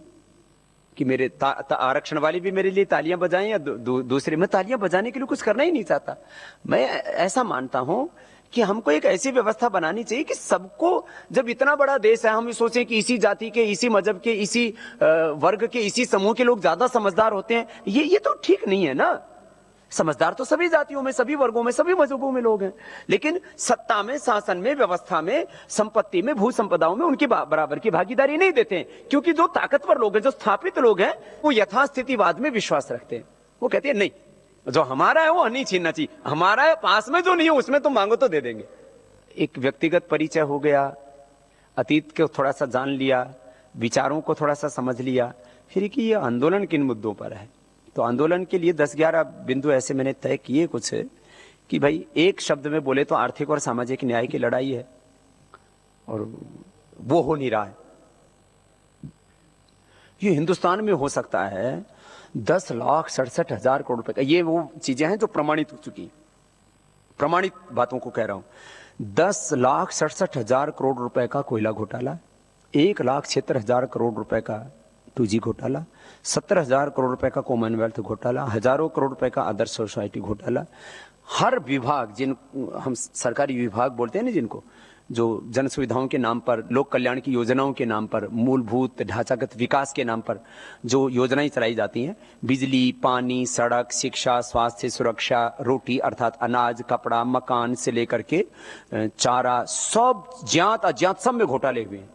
कि मेरे आरक्षण वाले भी मेरे लिए तालियां बजाएं या दूसरे। मैं तालियां बजाने के लिए कुछ करना ही नहीं चाहता। मैं ऐसा मानता हूं कि हमको एक ऐसी व्यवस्था बनानी चाहिए कि सबको, जब इतना बड़ा देश है, हम सोचें कि इसी जाति के, इसी मजहब के, इसी वर्ग के, इसी समूह के लोग ज्यादा समझदार होते हैं, ये तो ठीक नहीं है ना। समझदार तो सभी जातियों में, सभी वर्गों में, सभी मजहबों में लोग हैं, लेकिन सत्ता में, शासन में, व्यवस्था में, संपत्ति में, भू संपदाओं में उनकी बराबर की भागीदारी नहीं देते हैं। क्योंकि जो ताकतवर लोग हैं, जो स्थापित लोग हैं, वो यथास्थितिवाद में विश्वास रखते हैं। वो कहते हैं नहीं, जो हमारा है वो नहीं छीनना चाहिए, हमारा है, पास में जो नहीं है उसमें तुम मांगो तो दे देंगे। एक व्यक्तिगत परिचय हो गया, अतीत को थोड़ा सा जान लिया, विचारों को थोड़ा सा समझ लिया, फिर कि ये आंदोलन किन मुद्दों पर है। तो आंदोलन के लिए 10-11 बिंदु ऐसे मैंने तय किए कुछ, कि भाई एक शब्द में बोले तो आर्थिक और सामाजिक न्याय की लड़ाई है, और वो हो नहीं रहा है। ये हिंदुस्तान में हो सकता है 10,67,000 करोड़ रुपए का। ये वो चीजें हैं जो प्रमाणित हो चुकी, प्रमाणित बातों को कह रहा हूं। 10,67,000 करोड़ रुपए का कोयला घोटाला, 1,76,000 करोड़ रुपए का 2G घोटाला, 17,000 करोड़ रुपए का कॉमनवेल्थ घोटाला, हजारों करोड़ रुपए का आदर्श सोसाइटी घोटाला। हर विभाग, जिन हम सरकारी विभाग बोलते हैं ना, जिनको जो जन सुविधाओं के नाम पर, लोक कल्याण की योजनाओं के नाम पर, मूलभूत ढांचागत विकास के नाम पर जो योजनाएं चलाई जाती हैं, बिजली, पानी, सड़क, शिक्षा, स्वास्थ्य, सुरक्षा, रोटी अर्थात अनाज, कपड़ा, मकान से लेकर के चारा, सब ज्ञात अज्ञात सब में घोटाले हुए हैं।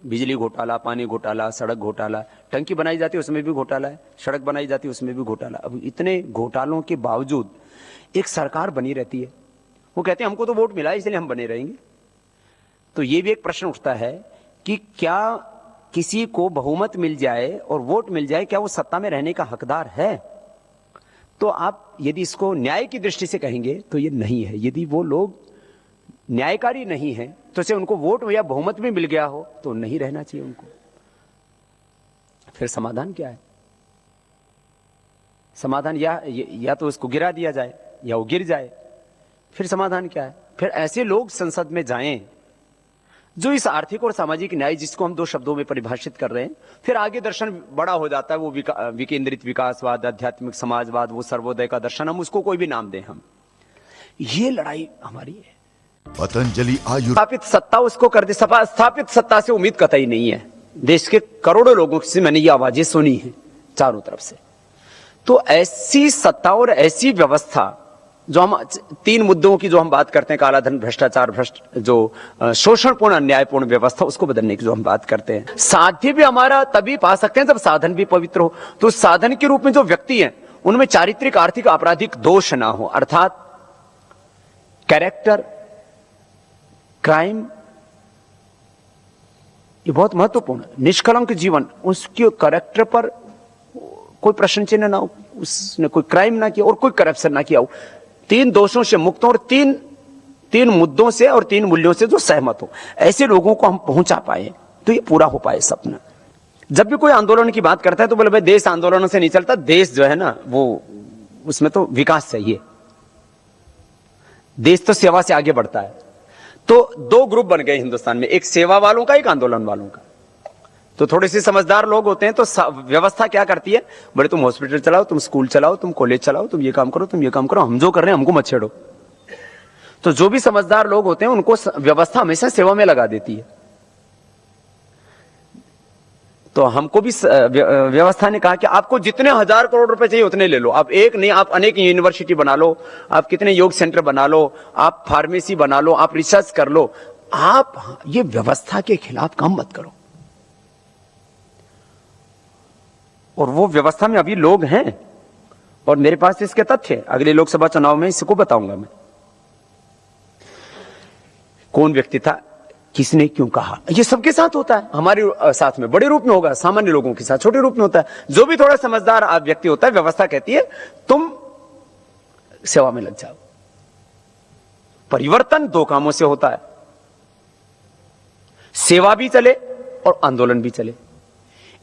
बिजली घोटाला, पानी घोटाला, सड़क घोटाला, टंकी बनाई जाती है उसमें भी घोटाला है, सड़क बनाई जाती है उसमें भी घोटाला। अब इतने घोटालों के बावजूद एक सरकार बनी रहती है। वो कहते हैं हमको तो वोट मिला है इसलिए हम बने रहेंगे। तो ये भी एक प्रश्न उठता है कि क्या किसी को बहुमत मिल जाए और वोट मिल जाए, क्या वो सत्ता में रहने का हकदार है? तो आप यदि इसको न्याय की दृष्टि से कहेंगे तो ये नहीं है। यदि वो लोग न्यायकारी नहीं है तो से उनको वोट या बहुमत भी मिल गया हो तो नहीं रहना चाहिए उनको। फिर समाधान क्या है? समाधान या तो उसको गिरा दिया जाए या वो गिर जाए। फिर समाधान क्या है? फिर ऐसे लोग संसद में जाएं जो इस आर्थिक और सामाजिक न्याय, जिसको हम 2 शब्दों में परिभाषित कर रहे हैं, फिर आगे दर्शन बड़ा हो जाता है, वो विकेंद्रित विकासवाद, आध्यात्मिक समाजवाद, वो सर्वोदय का दर्शन, हम उसको कोई भी नाम दें। हम ये लड़ाई हमारी है। पतंजलि आयुर्वेद स्थापित सत्ता उसको कर दे, स्थापित सत्ता से उम्मीद कतई नहीं है। देश के करोड़ों लोगों से मैंने ये आवाजें सुनी हैं चारों तरफ से। तो ऐसी सत्ता और ऐसी व्यवस्था, जो हम 3 मुद्दों की जो हम बात करते हैं, कालाधन, भ्रष्टाचार, जो शोषणपूर्ण, अन्यायपूर्ण व्यवस्था, उसको बदलने की जो हम बात करते हैं, साध्य भी हमारा तभी पा सकते हैं जब साधन भी पवित्र हो। तो साधन के रूप में जो व्यक्ति हैं उनमें चारित्रिक, आर्थिक, आपराधिक दोष ना हो, अर्थात कैरेक्टर, क्राइम, ये बहुत महत्वपूर्ण है। निष्कलंक जीवन, उसके कैरेक्टर पर कोई प्रश्न चिन्ह ना हो, उसने कोई क्राइम ना किया और कोई करप्शन ना किया हो, 3 दोषों से मुक्त हो और 3 मुद्दों से और 3 मूल्यों से जो सहमत हो, ऐसे लोगों को हम पहुंचा पाए तो ये पूरा हो पाए सपना। जब भी कोई आंदोलन की बात करता है तो बोले भाई देश आंदोलनों से नहीं चलता, देश जो है ना वो, उसमें तो विकास चाहिए, देश तो सेवा से आगे बढ़ता है। तो 2 ग्रुप बन गए हिंदुस्तान में, एक सेवा वालों का, एक आंदोलन वालों का। तो थोड़े से समझदार लोग होते हैं तो व्यवस्था क्या करती है, बोले तुम हॉस्पिटल चलाओ, तुम स्कूल चलाओ, तुम कॉलेज चलाओ, तुम ये काम करो, तुम ये काम करो, हम जो कर रहे हैं हमको मत छेड़ो। तो जो भी समझदार लोग होते हैं उनको व्यवस्था हमेशा सेवा में लगा देती है। तो हमको भी व्यवस्था ने कहा कि आपको जितने 1000 करोड़ रुपए चाहिए उतने ले लो। आप एक नहीं, आप अनेक यूनिवर्सिटी बना लो, आप कितने योग सेंटर बना लो, आप फार्मेसी बना लो, आप रिसर्च कर लो, आप ये व्यवस्था के खिलाफ काम मत करो। और वो व्यवस्था में अभी लोग हैं और मेरे पास इसके तथ्य, अगले लोकसभा चुनाव में इसको बताऊंगा मैं। कौन व्यक्ति था, किसने क्यों कहा, ये सबके साथ होता है, हमारे साथ में बड़े रूप में होगा, सामान्य लोगों के साथ छोटे रूप में होता है। जो भी थोड़ा समझदार व्यक्ति होता है, व्यवस्था कहती है तुम सेवा में लग जाओ। परिवर्तन दो कामों से होता है, सेवा भी चले और आंदोलन भी चले।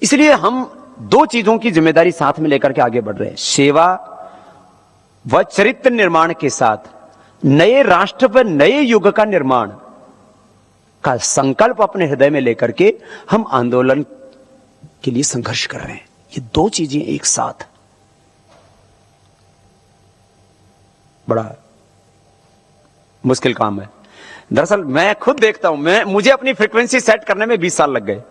इसलिए हम दो चीजों की जिम्मेदारी साथ में लेकर के आगे बढ़ रहे हैं, सेवा व चरित्र निर्माण के साथ नए राष्ट्र व नए युग का निर्माण का संकल्प अपने हृदय में लेकर के हम आंदोलन के लिए संघर्ष कर रहे हैं। ये दो चीजें एक साथ, बड़ा मुश्किल काम है। दरअसल मैं खुद देखता हूं, मुझे अपनी फ्रीक्वेंसी सेट करने में 20 साल लग गए।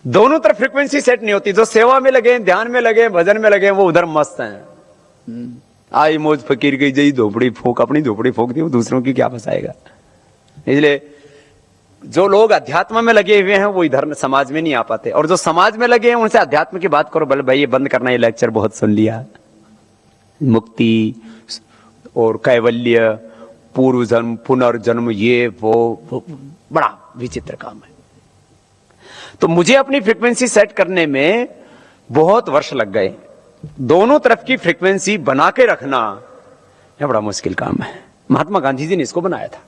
दोनों तरफ फ्रीक्वेंसी सेट नहीं होती। जो सेवा में लगे, ध्यान में लगे, भजन में लगे, वो उधर मस्त हैं। आई मौज फकीर की जई झोपड़ी फोक, अपनी झोपड़ी फोक दी, वो दूसरों की क्या फंसाएगा। इसलिए जो लोग अध्यात्म में लगे हुए हैं वो इधर समाज में नहीं आ पाते, और जो समाज में लगे हैं उनसे अध्यात्म की बात करो, बोले भाई ये बंद करना, ये लेक्चर बहुत सुन लिया। मुक्ति और कैवल्य, पूर्व जन्म, पुनर्जन्म, ये वो बड़ा विचित्र काम है। तो मुझे अपनी फ्रीक्वेंसी सेट करने में बहुत वर्ष लग गए। दोनों तरफ की फ्रीक्वेंसी बना के रखना यह बड़ा मुश्किल काम है। महात्मा गांधी जी ने इसको बनाया था,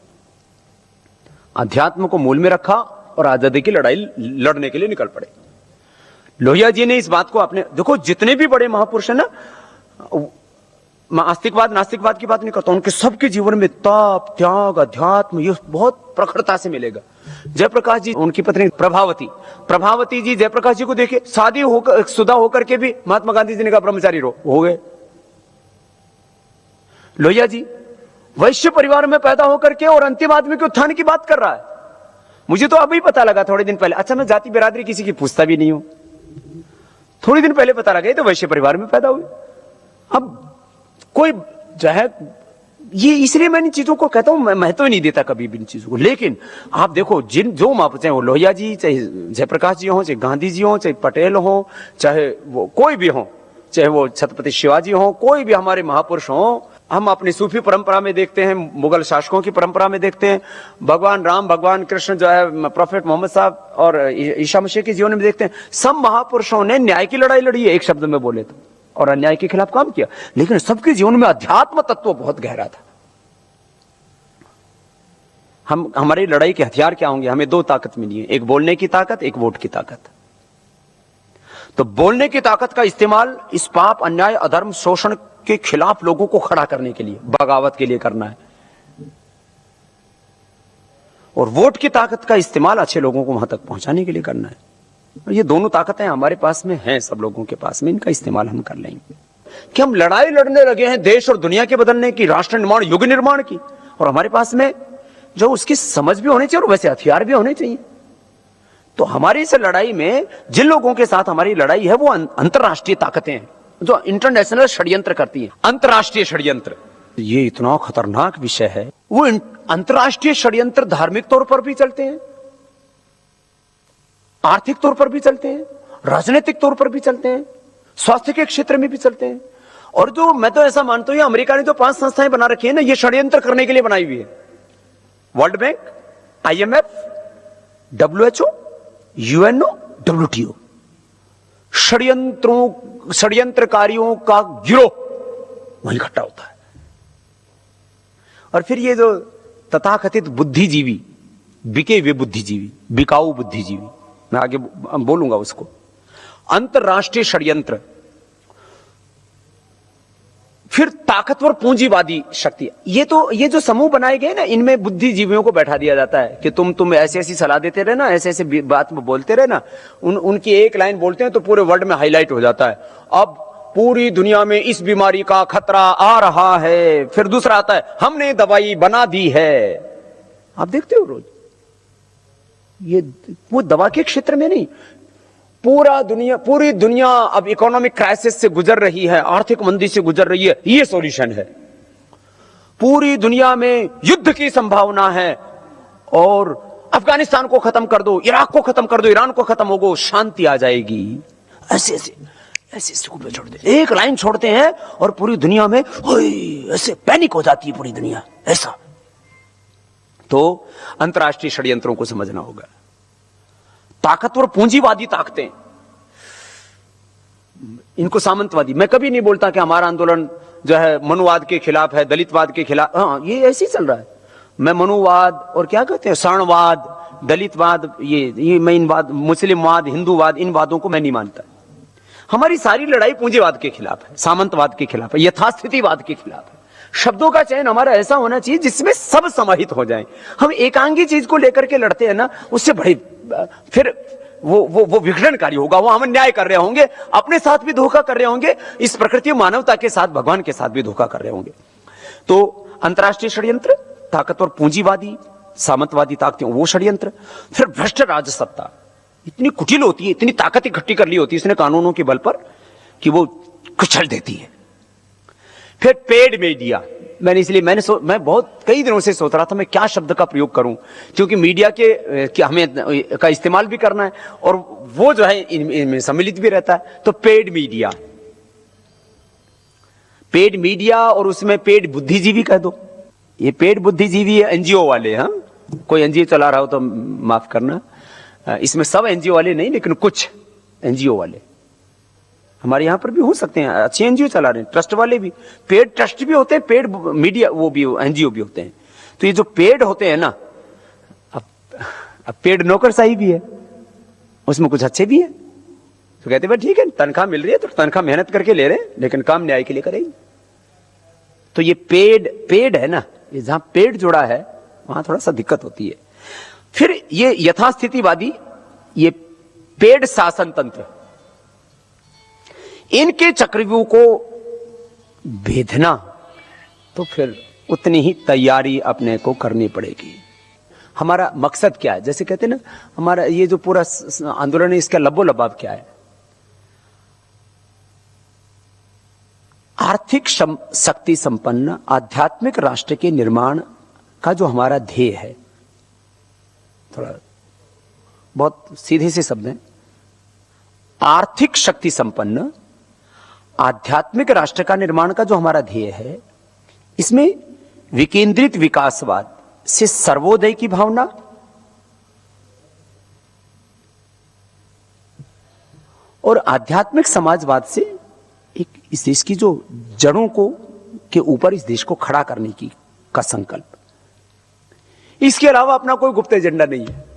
अध्यात्म को मूल में रखा और आजादी की लड़ाई लड़ने के लिए निकल पड़े। लोहिया जी ने इस बात को अपने, देखो जितने भी बड़े महापुरुष हैं ना, मैं आस्तिकवाद नास्तिकवाद की बात नहीं करता, उनके सबके जीवन में तप, त्याग, अध्यात्म ये बहुत प्रखरता से मिलेगा। जयप्रकाश जी, उनकी पत्नी प्रभावती जी, जयप्रकाश जी को देखे, शादी होकर सुधा होकर के भी महात्मा गांधी जी ने कहा ब्रह्मचारी हो गए। लोहिया जी वैश्य परिवार में पैदा होकर के और अंतिम आदमी के उत्थान की बात कर रहा है। मुझे तो अभी पता लगा थोड़े दिन पहले। अच्छा, मैं जाति बिरादरी किसी की पूछता भी नहीं हूं, थोड़ी दिन पहले पता लगा तो वैश्य परिवार में पैदा हुए। अब कोई जो है ये, इसलिए मैं इन चीजों को कहता हूं, मैं महत्व नहीं देता कभी भी इन चीजों को। लेकिन आप देखो, जो महापुरुष हैं, वो लोहिया जी, चाहे जयप्रकाश जी हो, चाहे गांधी जी हो, चाहे पटेल हो, चाहे वो कोई भी हो, चाहे वो छत्रपति शिवाजी हो, कोई भी हमारे महापुरुष हो, हम अपनी सूफी परंपरा में देखते हैं, मुगल शासकों की परंपरा में देखते हैं, भगवान राम, भगवान कृष्ण जो है, प्रोफेट मोहम्मद साहब और ईसा मसीह के जीवन में देखते हैं, सब महापुरुषों ने न्याय की लड़ाई लड़ी है, एक शब्द में बोले तो, और अन्याय के खिलाफ काम किया। लेकिन सबके जीवन में अध्यात्म तत्व बहुत गहरा था। हमारी लड़ाई के हथियार क्या होंगे? हमें दो ताकत मिली है, एक बोलने की ताकत, एक वोट की ताकत। तो बोलने की ताकत का इस्तेमाल इस पाप, अन्याय, अधर्म, शोषण के खिलाफ लोगों को खड़ा करने के लिए, बगावत के लिए करना है, और वोट की ताकत का इस्तेमाल अच्छे लोगों को वहां तक पहुंचाने के लिए करना है। और ये दोनों ताकतें हमारे पास में हैं, सब लोगों के पास में, इनका इस्तेमाल हम कर लेंगे। कि हम लड़ाई लड़ने लगे हैं देश और दुनिया के बदलने की, राष्ट्र निर्माण, युग निर्माण की, और हमारे पास में जो उसकी समझ भी होनी चाहिए और वैसे हथियार भी होने चाहिए। तो हमारी इस लड़ाई में जिन लोगों के साथ हमारी लड़ाई है वो अंतरराष्ट्रीय ताकतें हैं, जो इंटरनेशनल षड्यंत्र करती है। अंतरराष्ट्रीय षड्यंत्र ये इतना खतरनाक विषय है। वो अंतरराष्ट्रीय षड्यंत्र धार्मिक तौर पर भी चलते हैं, आर्थिक तौर पर भी चलते हैं, राजनीतिक तौर पर भी चलते हैं, स्वास्थ्य के क्षेत्र में भी चलते हैं। और जो मैं तो ऐसा मानता हूं, अमेरिका ने जो 5 संस्थाएं बना रखी है ना, ये षड्यंत्र करने के लिए बनाई हुई है। World bank, IMF, WHO, UNO, WTO, षड्यंत्रकारियों का गिरोह वहीं इकट्ठा होता है। और फिर ये जो तथाकथित बुद्धिजीवी, बिके हुए बुद्धिजीवी, बिकाऊ बुद्धिजीवी, मैं आगे बोलूंगा उसको, अंतरराष्ट्रीय षड्यंत्र, फिर ताकतवर पूंजीवादी शक्ति। ये जो समूह बनाए गए ना, इनमें बुद्धिजीवियों को बैठा दिया जाता है कि तुम ऐसी ऐसी सलाह देते रहना, ऐसे ऐसे बात में बोलते रहना। उनकी एक लाइन बोलते हैं तो पूरे वर्ल्ड में हाईलाइट हो जाता है, अब पूरी दुनिया में इस बीमारी का खतरा आ रहा है। फिर दूसरा आता है, हमने दवाई बना दी है। आप देखते हो रोज, ये वो दवा के क्षेत्र में नहीं, पूरी दुनिया अब इकोनॉमिक क्राइसिस से गुजर रही है, आर्थिक मंदी से गुजर रही है, ये सॉल्यूशन है। पूरी दुनिया में युद्ध की संभावना है, और अफगानिस्तान को खत्म कर दो, इराक को खत्म कर दो, ईरान को खत्म हो गो, शांति आ जाएगी। ऐसे छोड़ते, एक लाइन छोड़ते हैं और पूरी दुनिया में ऐसे पैनिक हो जाती है पूरी दुनिया, ऐसा। तो अंतर्राष्ट्रीय षड्यंत्रों को समझना होगा। ताकतवर पूंजीवादी ताकतें, इनको सामंतवादी, मैं कभी नहीं बोलता कि हमारा आंदोलन जो है मनुवाद के खिलाफ है, दलितवाद के खिलाफ, हाँ ये ऐसे ही चल रहा है। मैं मनुवाद और क्या कहते हैं शरणवाद, दलितवाद, ये मैं इन वाद, मुस्लिमवाद, हिंदूवाद, इन वादों को मैं नहीं मानता। हमारी सारी लड़ाई पूंजीवाद के खिलाफ है, सामंतवाद के खिलाफ है, यथास्थितिवाद के खिलाफ है। शब्दों का चयन हमारा ऐसा होना चाहिए जिसमें सब समाहित हो जाए। हम एकांगी चीज को लेकर के लड़ते हैं ना, उससे बड़ी फिर वो विघटनकारी होगा। वो हम अन्याय कर रहे होंगे, अपने साथ भी धोखा कर रहे होंगे, इस प्रकृति मानवता के साथ, भगवान के साथ भी धोखा कर रहे होंगे। तो अंतर्राष्ट्रीय षड्यंत्र, ताकतवर पूंजीवादी सामंतवादी ताकतें, वो षड्यंत्र। फिर भ्रष्ट राजसत्ता इतनी कुटिल होती है, इतनी ताकत इकट्ठी कर ली होती है इसने कानूनों के बल पर कि वो कुचल देती है। फिर पेड मीडिया, मैं बहुत कई दिनों से सोच रहा था मैं क्या शब्द का प्रयोग करूं, क्योंकि मीडिया के हमें का इस्तेमाल भी करना है और वो जो है इनमें सम्मिलित भी रहता है। तो पेड मीडिया और उसमें पेड बुद्धिजीवी कह दो। ये पेड बुद्धिजीवी है एनजीओ वाले, हाँ कोई एनजीओ चला रहा हो तो माफ करना, इसमें सब एनजीओ वाले नहीं लेकिन कुछ एनजीओ वाले हमारे यहां पर भी हो सकते हैं, अच्छे एनजीओ चला रहे हैं, ट्रस्ट वाले भी, पेड ट्रस्ट भी होते हैं, पेड मीडिया वो भी एनजीओ भी होते हैं। तो ये जो पेड होते हैं ना, अब पेड नौकरशाही भी है, उसमें कुछ अच्छे भी है। तो कहते हैं ठीक है तनख्वाह मिल रही है तो तनख्वाह मेहनत करके ले रहे हैं, लेकिन काम न्याय के लिए करेंगे। तो ये पेड है ना, ये जहां पेड जुड़ा है वहां थोड़ा सा दिक्कत होती है। फिर ये यथास्थितिवादी, ये पेड शासन तंत्र, इनके चक्रव्यूह को भेदना तो फिर उतनी ही तैयारी अपने को करनी पड़ेगी। हमारा मकसद क्या है, जैसे कहते हैं ना, हमारा ये जो पूरा आंदोलन है इसका लबोलबाब क्या है? आर्थिक शक्ति संपन्न आध्यात्मिक राष्ट्र के निर्माण का जो हमारा ध्येय है, थोड़ा बहुत सीधे से शब्द हैं, आर्थिक शक्ति संपन्न आध्यात्मिक राष्ट्र का निर्माण का जो हमारा ध्येय है, इसमें विकेंद्रित विकासवाद से सर्वोदय की भावना और आध्यात्मिक समाजवाद से एक इस देश की जो जड़ों को के ऊपर इस देश को खड़ा करने की का संकल्प। इसके अलावा अपना कोई गुप्त एजेंडा नहीं है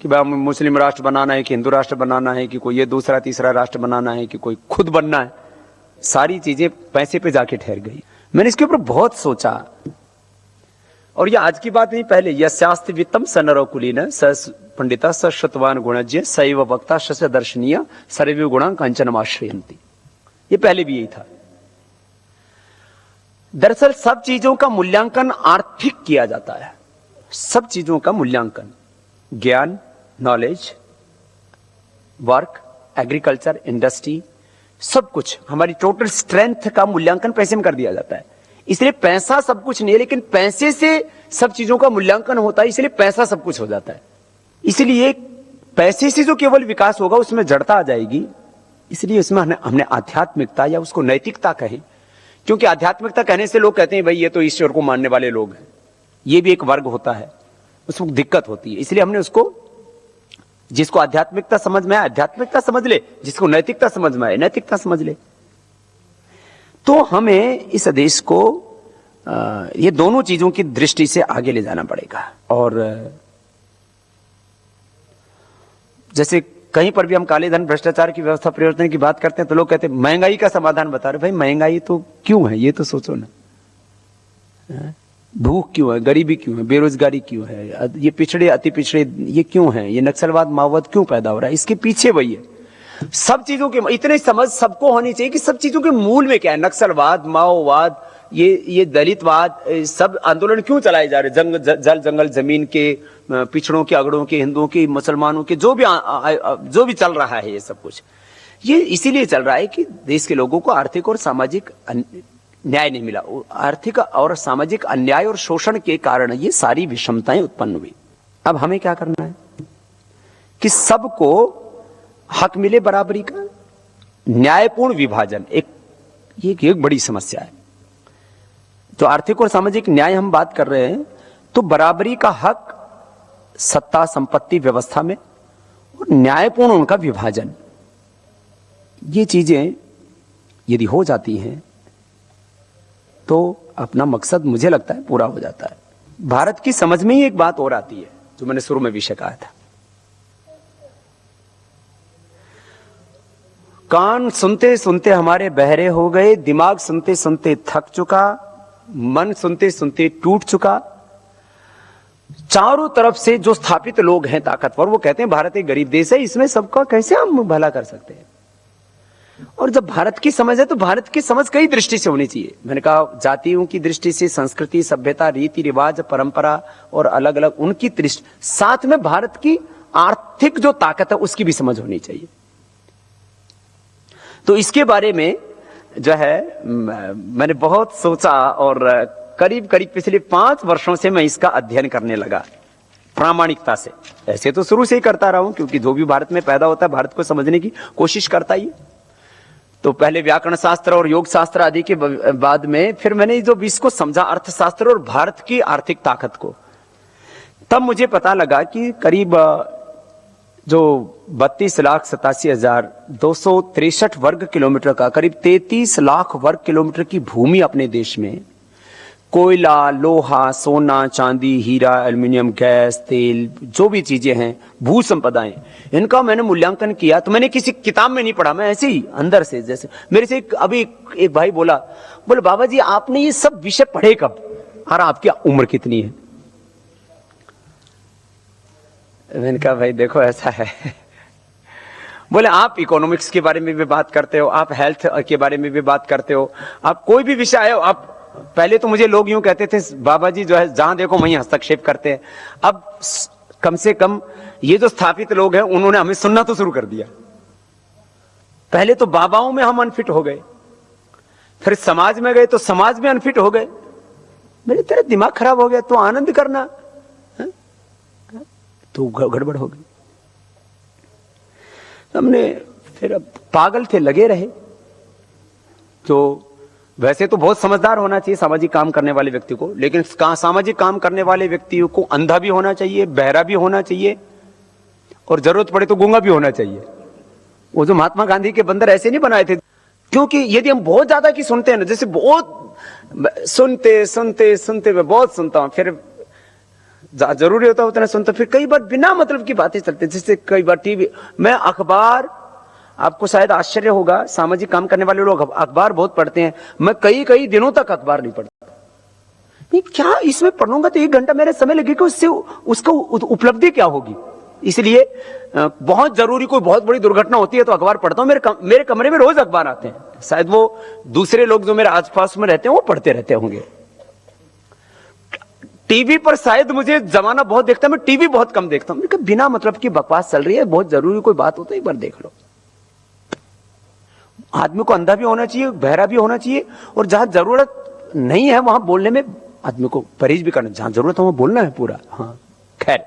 कि भाई मुस्लिम राष्ट्र बनाना है कि हिंदू राष्ट्र बनाना है कि कोई ये दूसरा तीसरा राष्ट्र बनाना है कि कोई खुद बनना है। सारी चीजें पैसे पे जाके ठहर गई। मैंने इसके ऊपर बहुत सोचा, और ये आज की बात नहीं, पहले यस्यास्ति वित्तम सनरकुलीन पंडिता सश्रुतवान गुणज्ञ सैव वक्ता शस्य दर्शनीय सर्वे गुणा कंचनमाश्रयन्ति, ये पहले भी यही था। दरअसल सब चीजों का मूल्यांकन आर्थिक किया जाता है, सब चीजों का मूल्यांकन, ज्ञान, नॉलेज, वर्क, एग्रीकल्चर, इंडस्ट्री, सब कुछ, हमारी टोटल स्ट्रेंथ का मूल्यांकन पैसे में कर दिया जाता है। इसलिए पैसा सब कुछ नहीं है, लेकिन पैसे से सब चीजों का मूल्यांकन होता है, इसलिए पैसा सब कुछ हो जाता है। इसलिए पैसे से जो केवल विकास होगा उसमें जड़ता आ जाएगी। इसलिए उसमें हमने आध्यात्मिकता या उसको नैतिकता कहें, क्योंकि आध्यात्मिकता कहने से लोग कहते हैं भाई ये तो ईश्वर को मानने वाले लोग हैं, ये भी एक वर्ग होता है, उसमें दिक्कत होती है। इसलिए हमने उसको, जिसको आध्यात्मिकता समझ में आए आध्यात्मिकता समझ ले, जिसको नैतिकता समझ में आए नैतिकता समझ ले। तो हमें इस देश को ये दोनों चीजों की दृष्टि से आगे ले जाना पड़ेगा। और जैसे कहीं पर भी हम काले धन, भ्रष्टाचार की व्यवस्था परिवर्तन की बात करते हैं तो लोग कहते हैं महंगाई का समाधान बता रहे। भाई महंगाई तो क्यों है ये तो सोचो ना, भूख क्यों है, गरीबी क्यों है, बेरोजगारी क्यों है, ये पिछड़े अति पिछड़े ये क्यों है, ये नक्सलवाद माओवाद क्यों पैदा हो रहा है, इसके पीछे वही है। सब चीजों के इतने समझ सबको होनी चाहिए कि सब चीजों के मूल में क्या है, नक्सलवाद, माओवाद, ये दलितवाद, सब आंदोलन क्यों चलाए जा रहे, जल जंगल जमीन के, पिछड़ों के, अगड़ों के, हिंदुओं के, मुसलमानों के, जो भी चल रहा है, ये सब कुछ ये इसीलिए चल रहा है कि देश के लोगों को आर्थिक और सामाजिक न्याय नहीं मिला। आर्थिक और सामाजिक अन्याय और शोषण के कारण ये सारी विषमताएं उत्पन्न हुई। अब हमें क्या करना है कि सबको हक मिले बराबरी का, न्यायपूर्ण विभाजन, एक बड़ी समस्या है। तो आर्थिक और सामाजिक न्याय हम बात कर रहे हैं तो बराबरी का हक, सत्ता संपत्ति व्यवस्था में और न्यायपूर्ण उनका विभाजन, ये चीजें यदि हो जाती हैं तो अपना मकसद मुझे लगता है पूरा हो जाता है। भारत की समझ में ही एक बात और आती है जो मैंने शुरू में विषय कहा था। कान सुनते सुनते हमारे बहरे हो गए, दिमाग सुनते सुनते थक चुका, मन सुनते सुनते टूट चुका। चारों तरफ से जो स्थापित लोग हैं ताकतवर, वो कहते हैं भारत एक गरीब देश है, इसमें सबका कैसे हम भला कर सकते हैं। और जब भारत की समझ है तो भारत की समझ कई दृष्टि से होनी चाहिए। मैंने कहा जातियों की दृष्टि से, संस्कृति, सभ्यता, रीति रिवाज, परंपरा और अलग अलग उनकी दृष्टि, साथ में भारत की आर्थिक जो ताकत है उसकी भी समझ होनी चाहिए। तो इसके बारे में जो है मैंने बहुत सोचा और करीब करीब पिछले 5 वर्षों से मैं इसका अध्ययन करने लगा प्रामाणिकता से। ऐसे तो शुरू से ही करता रहा हूं, क्योंकि जो भी भारत में पैदा होता है भारत को समझने की कोशिश करता ही। तो पहले व्याकरण शास्त्र और योग शास्त्र आदि के बाद में फिर मैंने जो इसको समझा, अर्थशास्त्र और भारत की आर्थिक ताकत को, तब मुझे पता लगा कि करीब जो 32,87,263 वर्ग किलोमीटर का करीब 33 लाख वर्ग किलोमीटर की भूमि अपने देश में कोयला, लोहा, सोना, चांदी, हीरा, एल्युमिनियम, गैस, तेल, जो भी चीजें हैं, भू संपदाएं, इनका मैंने मूल्यांकन किया। तो मैंने किसी किताब में नहीं पढ़ा, मैं ऐसे ही अंदर से, जैसे मेरे से अभी एक भाई बोले बाबा जी आपने ये सब विषय पढ़े कब, और आपकी उम्र कितनी है? मैंने कहा भाई देखो ऐसा है। बोले आप इकोनॉमिक्स के बारे में भी बात करते हो, आप हेल्थ के बारे में भी बात करते हो, आप कोई भी विषय आए, आप पहले तो मुझे लोग यूं कहते थे बाबा जी जो है जहां देखो वहीं हस्तक्षेप करते हैं। अब कम से कम ये जो स्थापित लोग हैं उन्होंने हमें सुनना तो शुरू कर दिया। पहले तो बाबाओं में हम अनफिट हो गए, फिर समाज में गए तो समाज में अनफिट हो गए। मेरे तेरा दिमाग खराब हो गया, तो आनंद करना तो गड़बड़ हो गई। हमने फिर अब पागल थे, लगे रहे। तो वैसे तो बहुत समझदार होना चाहिए सामाजिक काम करने वाले व्यक्ति को, लेकिन सामाजिक काम करने वाले व्यक्तियों को अंधा भी होना चाहिए, बहरा भी होना चाहिए और जरूरत पड़े तो गूंगा भी होना चाहिए। वो जो महात्मा गांधी के बंदर ऐसे नहीं बनाए थे, क्योंकि यदि हम बहुत ज्यादा की सुनते हैं ना, जैसे बहुत सुनते सुनते सुनते, मैं बहुत सुनता हूं, फिर जरूरी होता है उतना सुनता, फिर कई बार बिना मतलब की बातें चलती, जैसे कई बार टीवी में, अखबार, आपको शायद आश्चर्य होगा, सामाजिक काम करने वाले लोग अखबार बहुत पढ़ते हैं, मैं कई कई दिनों तक अखबार नहीं पढ़ता। क्या इसमें पढ़ूंगा तो 1 घंटा मेरा समय लगेगा, उससे उसको उपलब्धि क्या होगी? इसलिए बहुत जरूरी कोई बहुत बड़ी दुर्घटना होती है तो अखबार पढ़ता हूं। मेरे कमरे में रोज अखबार आते हैं, शायद वो दूसरे लोग जो मेरे आसपास में रहते हैं वो पढ़ते रहते होंगे। टीवी पर शायद मुझे जमाना बहुत देखता है, मैं टीवी बहुत कम देखता हूं। बिना मतलब की बकवास चल रही है, बहुत जरूरी कोई बात हो तो एक बार देख लो। आदमी को अंधा भी होना चाहिए, बहरा भी होना चाहिए, और जहां जरूरत नहीं है वहां बोलने में आदमी को परहेज भी करना, जहां जरूरत है वहां बोलना है पूरा। हाँ खैर,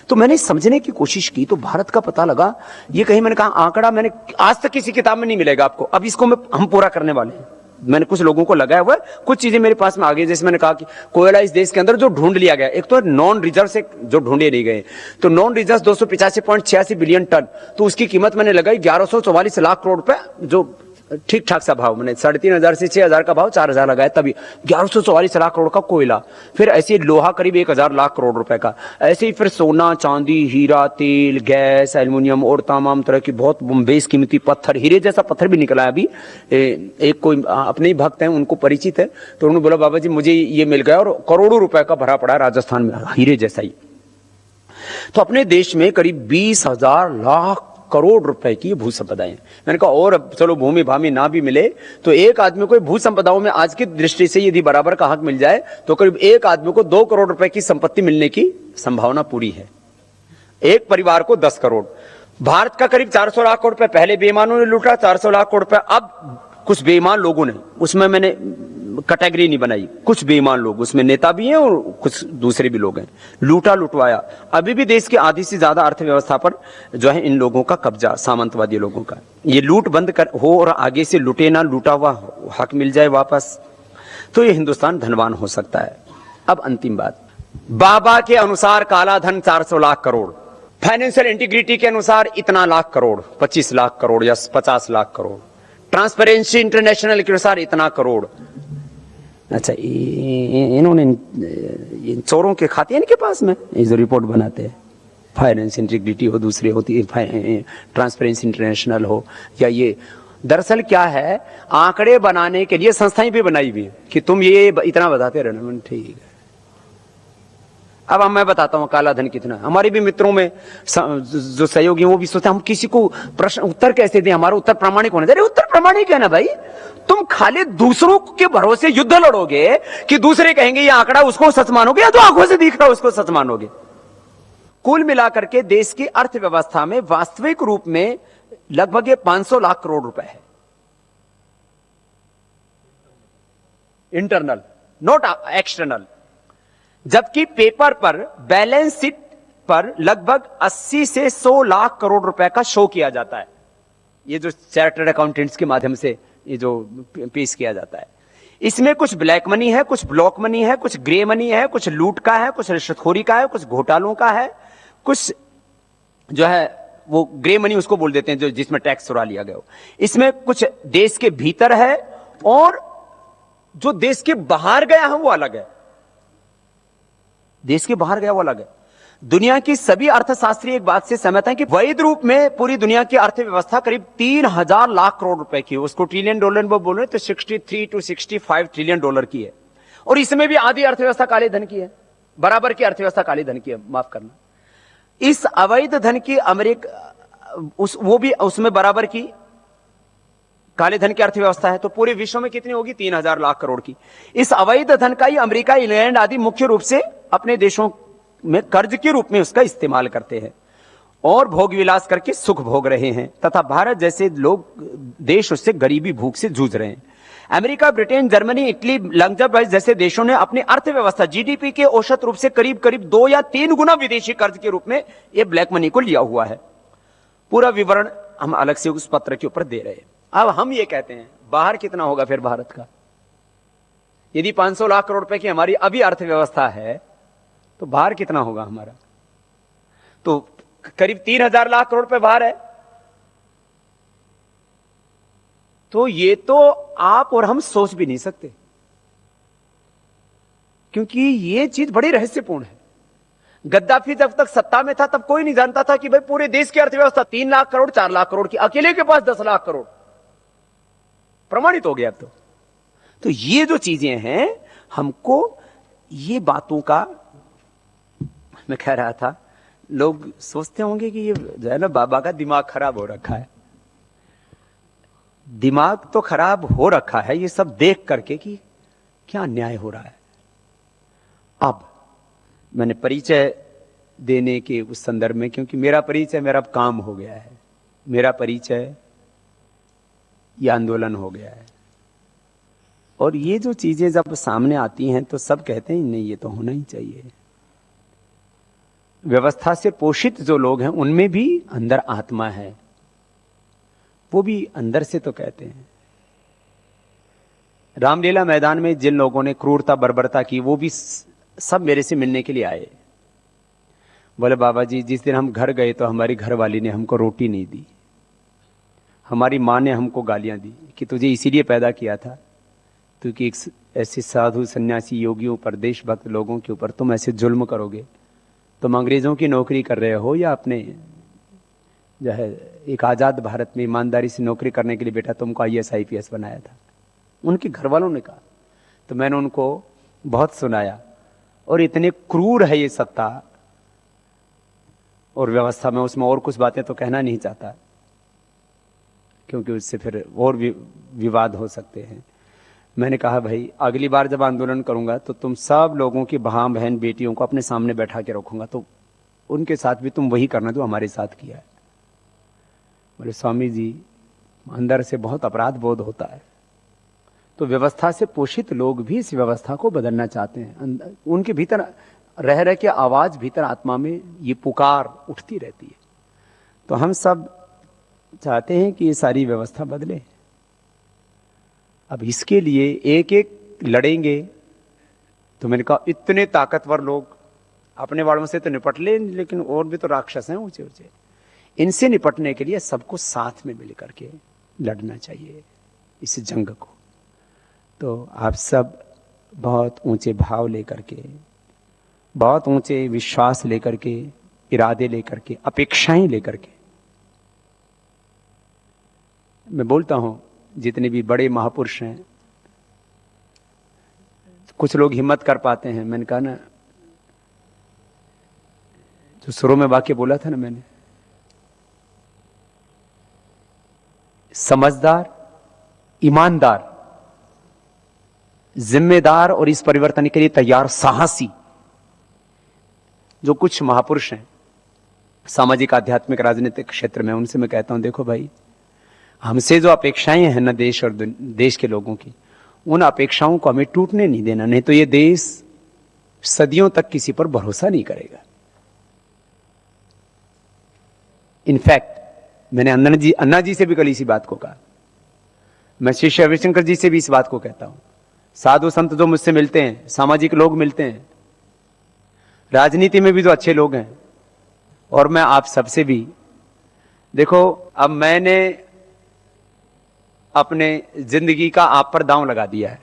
तो मैंने समझने की कोशिश की तो भारत का पता लगा। ये कहीं मैंने कहा आंकड़ा मैंने आज तक किसी किताब में नहीं मिलेगा आपको, अब इसको हम पूरा करने वाले हैं। मैंने कुछ लोगों को लगाया हुआ है, कुछ चीजें मेरे पास में आ गई। जैसे मैंने कहा कि कोयला इस देश के अंदर जो ढूंढ लिया गया, एक तो नॉन रिजर्व से जो ढूंढे नहीं गए, तो नॉन रिजर्व 285.86 बिलियन टन, तो उसकी कीमत मैंने लगाई 1144 लाख करोड़ रुपए, जो ठीक ठाक सा भाव, मैंने 3,500 से 6,000 का भाव 4,000 लगाया, तभी 1144 लाख करोड़ का कोयला। फिर ऐसे लोहा करीब 1,000 लाख करोड़ रुपए का, ऐसे ही फिर सोना, चांदी, हीरा, तेल, गैस, एल्युमिनियम और तमाम तरह की बहुत बेशकीमती पत्थर, हीरे जैसा पत्थर भी निकला है अभी। एक कोई अपने ही भक्त हैं, उनको परिचित है, तो उन्होंने बोला बाबा जी मुझे ये मिल गया, और करोड़ों रुपए का भरा पड़ा राजस्थान में हीरे जैसा ही। तो अपने देश में करीब 20,000 लाख करोड़ रुपए की भू संपदाएं। मैंने कहा और अब चलो भूमि भामी ना भी मिले तो एक आदमी को भू संपदाओं में आज की दृष्टि से यदि बराबर का हक मिल जाए तो करीब एक आदमी को 2 करोड़ रुपए की संपत्ति मिलने की संभावना पूरी है, एक परिवार को 10 करोड़। भारत का करीब 400 लाख करोड़ रुपए पहले बेईमानों ने लूटा, 400 लाख करोड़ रुपए अब कुछ बेईमान लोगों ने, उसमें मैंने कैटेगरी नहीं बनाई, कुछ बेईमान लोग उसमें नेता भी हैं और कुछ दूसरे भी लोग हैं, लूटा लुटवाया। अभी भी देश की आधी से ज्यादा अर्थव्यवस्था पर जो है इन लोगों का कब्जा, सामंतवादी लोगों का। ये लूट बंद कर हो और आगे से लुटे ना लूटा हुआ हक मिल जाए वापस, तो ये हिंदुस्तान धनवान हो सकता है। अब अंतिम बात, बाबा के अनुसार काला धन 400 लाख करोड़, फाइनेंशियल इंटीग्रिटी के अनुसार इतना लाख करोड़, 25 लाख करोड़ या 50 लाख करोड़, ट्रांसपेरेंसी इंटरनेशनल के अनुसार इतना करोड़। अच्छा, इन्होंने इन चोरों के खाते हैं इनके पास में, ये जो रिपोर्ट बनाते हैं, फाइनेंस इंटीग्रिटी हो, दूसरी होती है ट्रांसपेरेंसी इंटरनेशनल हो, या ये दरअसल क्या है, आंकड़े बनाने के लिए संस्थाएं भी बनाई हुई कि तुम ये इतना बताते रहना। ठीक है, अब मैं बताता हूं काला धन कितना। हमारे भी मित्रों में जो सहयोगी वो भी सोचते हैं हम किसी को प्रश्न उत्तर कैसे दें, हमारा उत्तर प्रामाणिक होना चाहिए। उत्तर प्रामाणिक है ना भाई, तुम खाली दूसरों के भरोसे युद्ध लड़ोगे कि दूसरे कहेंगे ये आंकड़ा, उसको सच मानोगे, या तो आंखों से दिख रहा है उसको सच मानोगे। कुल मिलाकर के देश की अर्थव्यवस्था में वास्तविक रूप में लगभग 500 लाख करोड़ रुपए है, इंटरनल, नॉट एक्सटर्नल। जबकि पेपर पर, बैलेंस शीट पर लगभग 80 से 100 लाख करोड़ रुपए का शो किया जाता है। ये जो चार्टर्ड अकाउंटेंट्स के माध्यम से ये जो पेश किया जाता है, इसमें कुछ ब्लैक मनी है, कुछ ब्लॉक मनी है, कुछ ग्रे मनी है, कुछ लूट का है, कुछ रिश्वतखोरी का है, कुछ घोटालों का है, कुछ जो है वो ग्रे मनी उसको बोल देते हैं जो जिसमें टैक्स चुरा लिया गया हो। इसमें कुछ देश के भीतर है और जो देश के बाहर गया है वो अलग है। देश के बाहर गया वो अलग है। दुनिया की सभी अर्थशास्त्री एक बात से सहमत हैं कि वैध रूप में पूरी दुनिया की अर्थव्यवस्था करीब 3000 लाख करोड़ रुपए की है। उसको ट्रिलियन डॉलर में बोल रहे तो 63 to 65 ट्रिलियन डॉलर की है। और इसमें भी आधी अर्थव्यवस्था काले धन की है, बराबर की अर्थव्यवस्था काले धन की है, माफ करना। इस अवैध धन की अमेरिका वो भी उसमें बराबर की काले धन की अर्थव्यवस्था है। तो पूरे विश्व में कितनी होगी? 3000 लाख करोड़ की। इस अवैध धन का ही अमेरिका, इंग्लैंड आदि मुख्य रूप से अपने देशों में कर्ज के रूप में उसका इस्तेमाल करते हैं और भोग विलास करके सुख भोग रहे हैं, तथा भारत जैसे लोग देश उससे गरीबी भूख से जूझ रहे हैं। America, Britain, Germany, Italy, Luxembourg जैसे देशों ने अपनी अर्थव्यवस्था जीडीपी के औसत रूप से करीब करीब 2 या 3 गुना विदेशी कर्ज के रूप में ये ब्लैक मनी को लिया हुआ है। पूरा विवरण हम अलग से उस पत्र के ऊपर दे रहे हैं। अब हम ये कहते हैं बाहर कितना होगा फिर भारत का? यदि 500 लाख करोड़ रुपए की हमारी अभी अर्थव्यवस्था है तो बाहर कितना होगा हमारा? तो करीब 3000 लाख करोड़ रुपए बाहर है। तो ये तो आप और हम सोच भी नहीं सकते, क्योंकि ये चीज बड़ी रहस्यपूर्ण है। गद्दाफी जब तक सत्ता में था तब कोई नहीं जानता था कि भाई पूरे देश की अर्थव्यवस्था 3 लाख करोड़ 4 लाख करोड़ की, अकेले के पास 10 लाख करोड़। प्रमाणित हो गया अब तो ये जो चीजें हैं, हमको ये बातों का, मैं कह रहा था, लोग सोचते होंगे कि ये जो है ना बाबा का दिमाग खराब हो रखा है। दिमाग तो खराब हो रखा है ये सब देख करके कि क्या अन्याय हो रहा है। अब मैंने परिचय देने के उस संदर्भ में, क्योंकि मेरा परिचय मेरा काम हो गया है, मेरा परिचय ये आंदोलन हो गया है। और ये जो चीजें जब सामने आती हैं तो सब कहते हैं नहीं ये तो होना ही चाहिए। व्यवस्था से पोषित जो लोग हैं उनमें भी अंदर आत्मा है, वो भी अंदर से तो कहते हैं। रामलीला मैदान में जिन लोगों ने क्रूरता बर्बरता की वो भी सब मेरे से मिलने के लिए आए। बोले बाबा जी जिस दिन हम घर गए तो हमारी घरवाली ने हमको रोटी नहीं दी, हमारी माँ ने हमको गालियां दी कि तुझे इसीलिए पैदा किया था क्योंकि एक ऐसे साधु सन्यासी योगियों पर, देशभक्त लोगों के ऊपर तुम ऐसे जुल्म करोगे। तुम अंग्रेजों की नौकरी कर रहे हो या अपने जो है एक आजाद भारत में ईमानदारी से नौकरी करने के लिए बेटा तुमको IAS IPS बनाया था। उनके घर वालों ने कहा तो मैंने उनको बहुत सुनाया। और इतने क्रूर है ये सत्ता और व्यवस्था में, उसमें और कुछ बातें तो कहना नहीं चाहता क्योंकि उससे फिर और भी विवाद हो सकते हैं। मैंने कहा भाई अगली बार जब आंदोलन करूंगा तो तुम सब लोगों की भां बहन बेटियों को अपने सामने बैठा के रखूंगा, तो उनके साथ भी तुम वही करना जो हमारे साथ किया है। बोले स्वामी जी अंदर से बहुत अपराध बोध होता है। तो व्यवस्था से पोषित लोग भी इस व्यवस्था को बदलना चाहते हैं। उनके भीतर रह रह के आवाज भीतर आत्मा में ये पुकार उठती रहती है। तो हम सब चाहते हैं कि ये सारी व्यवस्था बदले। अब इसके लिए एक एक लड़ेंगे। तो मैंने कहा इतने ताकतवर लोग अपने वालों से तो निपट ले, लेकिन और भी तो राक्षस हैं ऊंचे ऊंचे। इनसे निपटने के लिए सबको साथ में मिल करके लड़ना चाहिए इस जंग को। तो आप सब बहुत ऊंचे भाव लेकर के, बहुत ऊंचे विश्वास लेकर के, इरादे लेकर के, अपेक्षाएं लेकर के, मैं बोलता हूं जितने भी बड़े महापुरुष हैं, कुछ लोग हिम्मत कर पाते हैं। मैंने कहा ना, जो शुरू में वाक्य बोला था ना मैंने, समझदार, ईमानदार, जिम्मेदार और इस परिवर्तन के लिए तैयार साहसी जो कुछ महापुरुष हैं सामाजिक, आध्यात्मिक, राजनीतिक क्षेत्र में, उनसे मैं कहता हूं देखो भाई, हमसे जो अपेक्षाएं हैं ना देश और देश के लोगों की, उन अपेक्षाओं को हमें टूटने नहीं देना, नहीं तो ये देश सदियों तक किसी पर भरोसा नहीं करेगा। इनफैक्ट मैंने अन्ना जी से भी कल इसी बात को कहा, मैं श्री रविशंकर जी से भी इस बात को कहता हूं। साधु संत जो मुझसे मिलते हैं, सामाजिक लोग मिलते हैं, राजनीति में भी जो अच्छे लोग हैं, और मैं आप सबसे भी, देखो अब मैंने अपने जिंदगी का आप पर दांव लगा दिया है,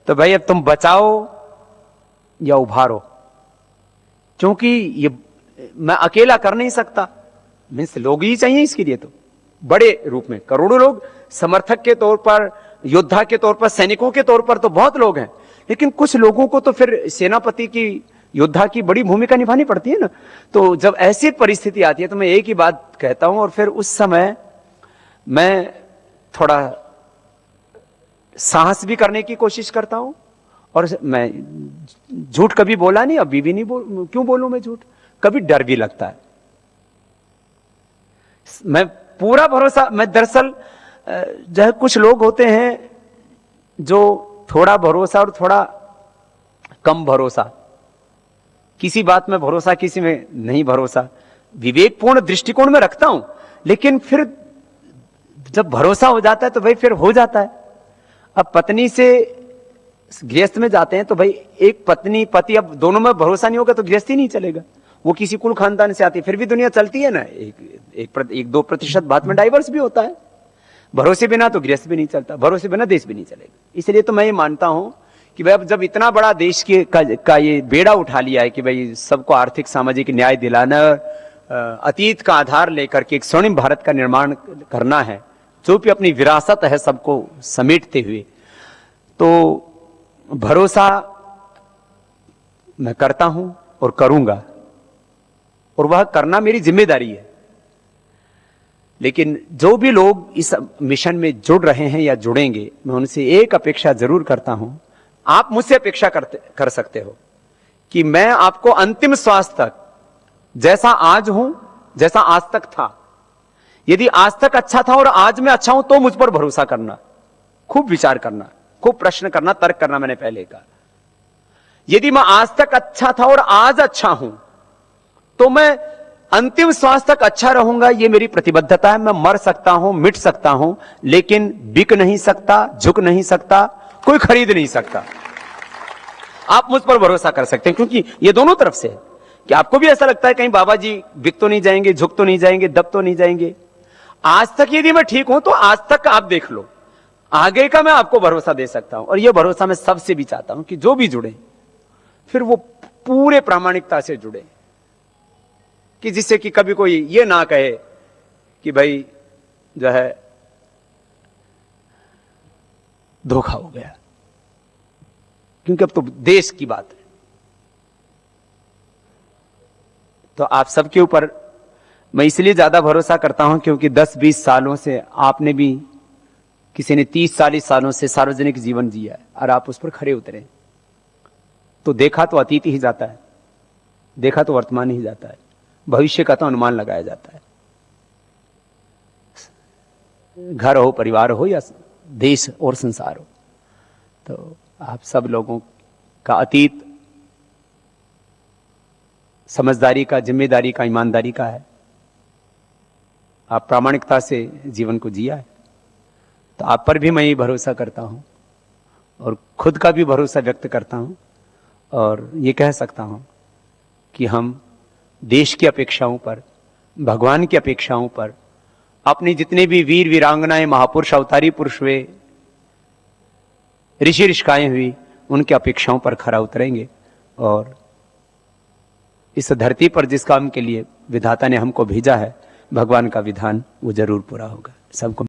तो भाई अब तुम बचाओ या उभारो, क्योंकि ये मैं अकेला कर नहीं सकता। मीन्स लोग ही चाहिए इसके लिए, तो बड़े रूप में करोड़ों लोग, समर्थक के तौर पर, योद्धा के तौर पर, सैनिकों के तौर पर तो बहुत लोग हैं, लेकिन कुछ लोगों को तो फिर सेनापति की, योद्धा की बड़ी भूमिका निभानी पड़ती है ना। तो जब ऐसी परिस्थिति आती है तो मैं एक ही बात कहता हूं, और फिर उस समय मैं थोड़ा साहस भी करने की कोशिश करता हूं। और मैं झूठ कभी बोला नहीं, अभी भी नहीं क्यों बोलूं मैं झूठ, कभी डर भी लगता है। मैं पूरा भरोसा, मैं दरअसल जो है, कुछ लोग होते हैं जो थोड़ा भरोसा और थोड़ा कम भरोसा, किसी बात में भरोसा, किसी में नहीं भरोसा, विवेकपूर्ण दृष्टिकोण में रखता हूं, लेकिन फिर जब भरोसा हो जाता है तो भाई फिर हो जाता है। अब पत्नी से गृहस्थ में जाते हैं तो भाई एक पत्नी पति, अब दोनों में भरोसा नहीं होगा तो गृहस्थी नहीं चलेगा। वो किसी कुल खानदान से आती है, फिर भी दुनिया चलती है ना, एक 2% बात में डाइवर्स भी होता है। भरोसे बिना तो गृहस्थ भी नहीं चलता, भरोसे बिना देश भी नहीं चलेगा। इसलिए तो मैं ये मानता हूं कि भाई अब जब इतना बड़ा देश का ये बेड़ा उठा लिया है कि भाई सबको आर्थिक सामाजिक न्याय दिलाना, अतीत का आधार लेकर के एक स्वर्णिम भारत का निर्माण करना है, जो भी अपनी विरासत है सबको समेटते हुए, तो भरोसा मैं करता हूं और करूंगा, और वह करना मेरी जिम्मेदारी है। लेकिन जो भी लोग इस मिशन में जुड़ रहे हैं या जुड़ेंगे, मैं उनसे एक अपेक्षा जरूर करता हूं। आप मुझसे अपेक्षा कर सकते हो कि मैं आपको अंतिम श्वास तक, जैसा आज हूं, जैसा आज तक था, यदि आज तक अच्छा था और आज मैं अच्छा हूं तो मुझ पर भरोसा करना, खूब विचार करना, खूब प्रश्न करना, तर्क करना। मैंने पहले कहा, यदि मैं आज तक अच्छा था और आज अच्छा हूं तो मैं अंतिम श्वास तक अच्छा रहूंगा, यह मेरी प्रतिबद्धता है। मैं मर सकता हूं, मिट सकता हूं, लेकिन बिक नहीं सकता, झुक नहीं सकता, कोई खरीद नहीं सकता। आप मुझ पर भरोसा कर सकते हैं, क्योंकि ये दोनों तरफ से है। कि आपको भी ऐसा लगता है कहीं बाबा जी बिक तो नहीं जाएंगे, झुक तो नहीं जाएंगे, दब तो नहीं जाएंगे। आज तक यदि मैं ठीक हूं तो आज तक का आप देख लो, आगे का मैं आपको भरोसा दे सकता हूं। और यह भरोसा मैं सबसे भी चाहता हूं कि जो भी जुड़े फिर वो पूरे प्रामाणिकता से जुड़े, कि जिससे कि कभी कोई ये ना कहे कि भाई जो है धोखा हो गया, क्योंकि अब तो देश की बात है। तो आप सबके ऊपर मैं इसलिए ज्यादा भरोसा करता हूं क्योंकि 10-20 सालों से आपने भी, किसी ने 30-40 सालों से सार्वजनिक जीवन जिया है और आप उस पर खरे उतरे, तो देखा तो अतीत ही जाता है, देखा तो वर्तमान ही जाता है, भविष्य का तो अनुमान लगाया जाता है। घर हो, परिवार हो, या देश और संसार हो, तो आप सब लोगों का अतीत समझदारी का, जिम्मेदारी का, ईमानदारी का है। आप प्रामाणिकता से जीवन को जिया है, तो आप पर भी मैं ये भरोसा करता हूं। और खुद का भी भरोसा व्यक्त करता हूं और ये कह सकता हूं कि हम देश की अपेक्षाओं पर, भगवान की अपेक्षाओं पर, अपने जितने भी वीर वीरांगनाएं, महापुरुष, अवतारी पुरुष हुए, ऋषि ऋषिकाएं हुई, उनकी अपेक्षाओं पर खरा उतरेंगे और इस धरती पर जिस काम के लिए विधाता ने हमको भेजा है, भगवान का विधान वो जरूर पूरा होगा। सबको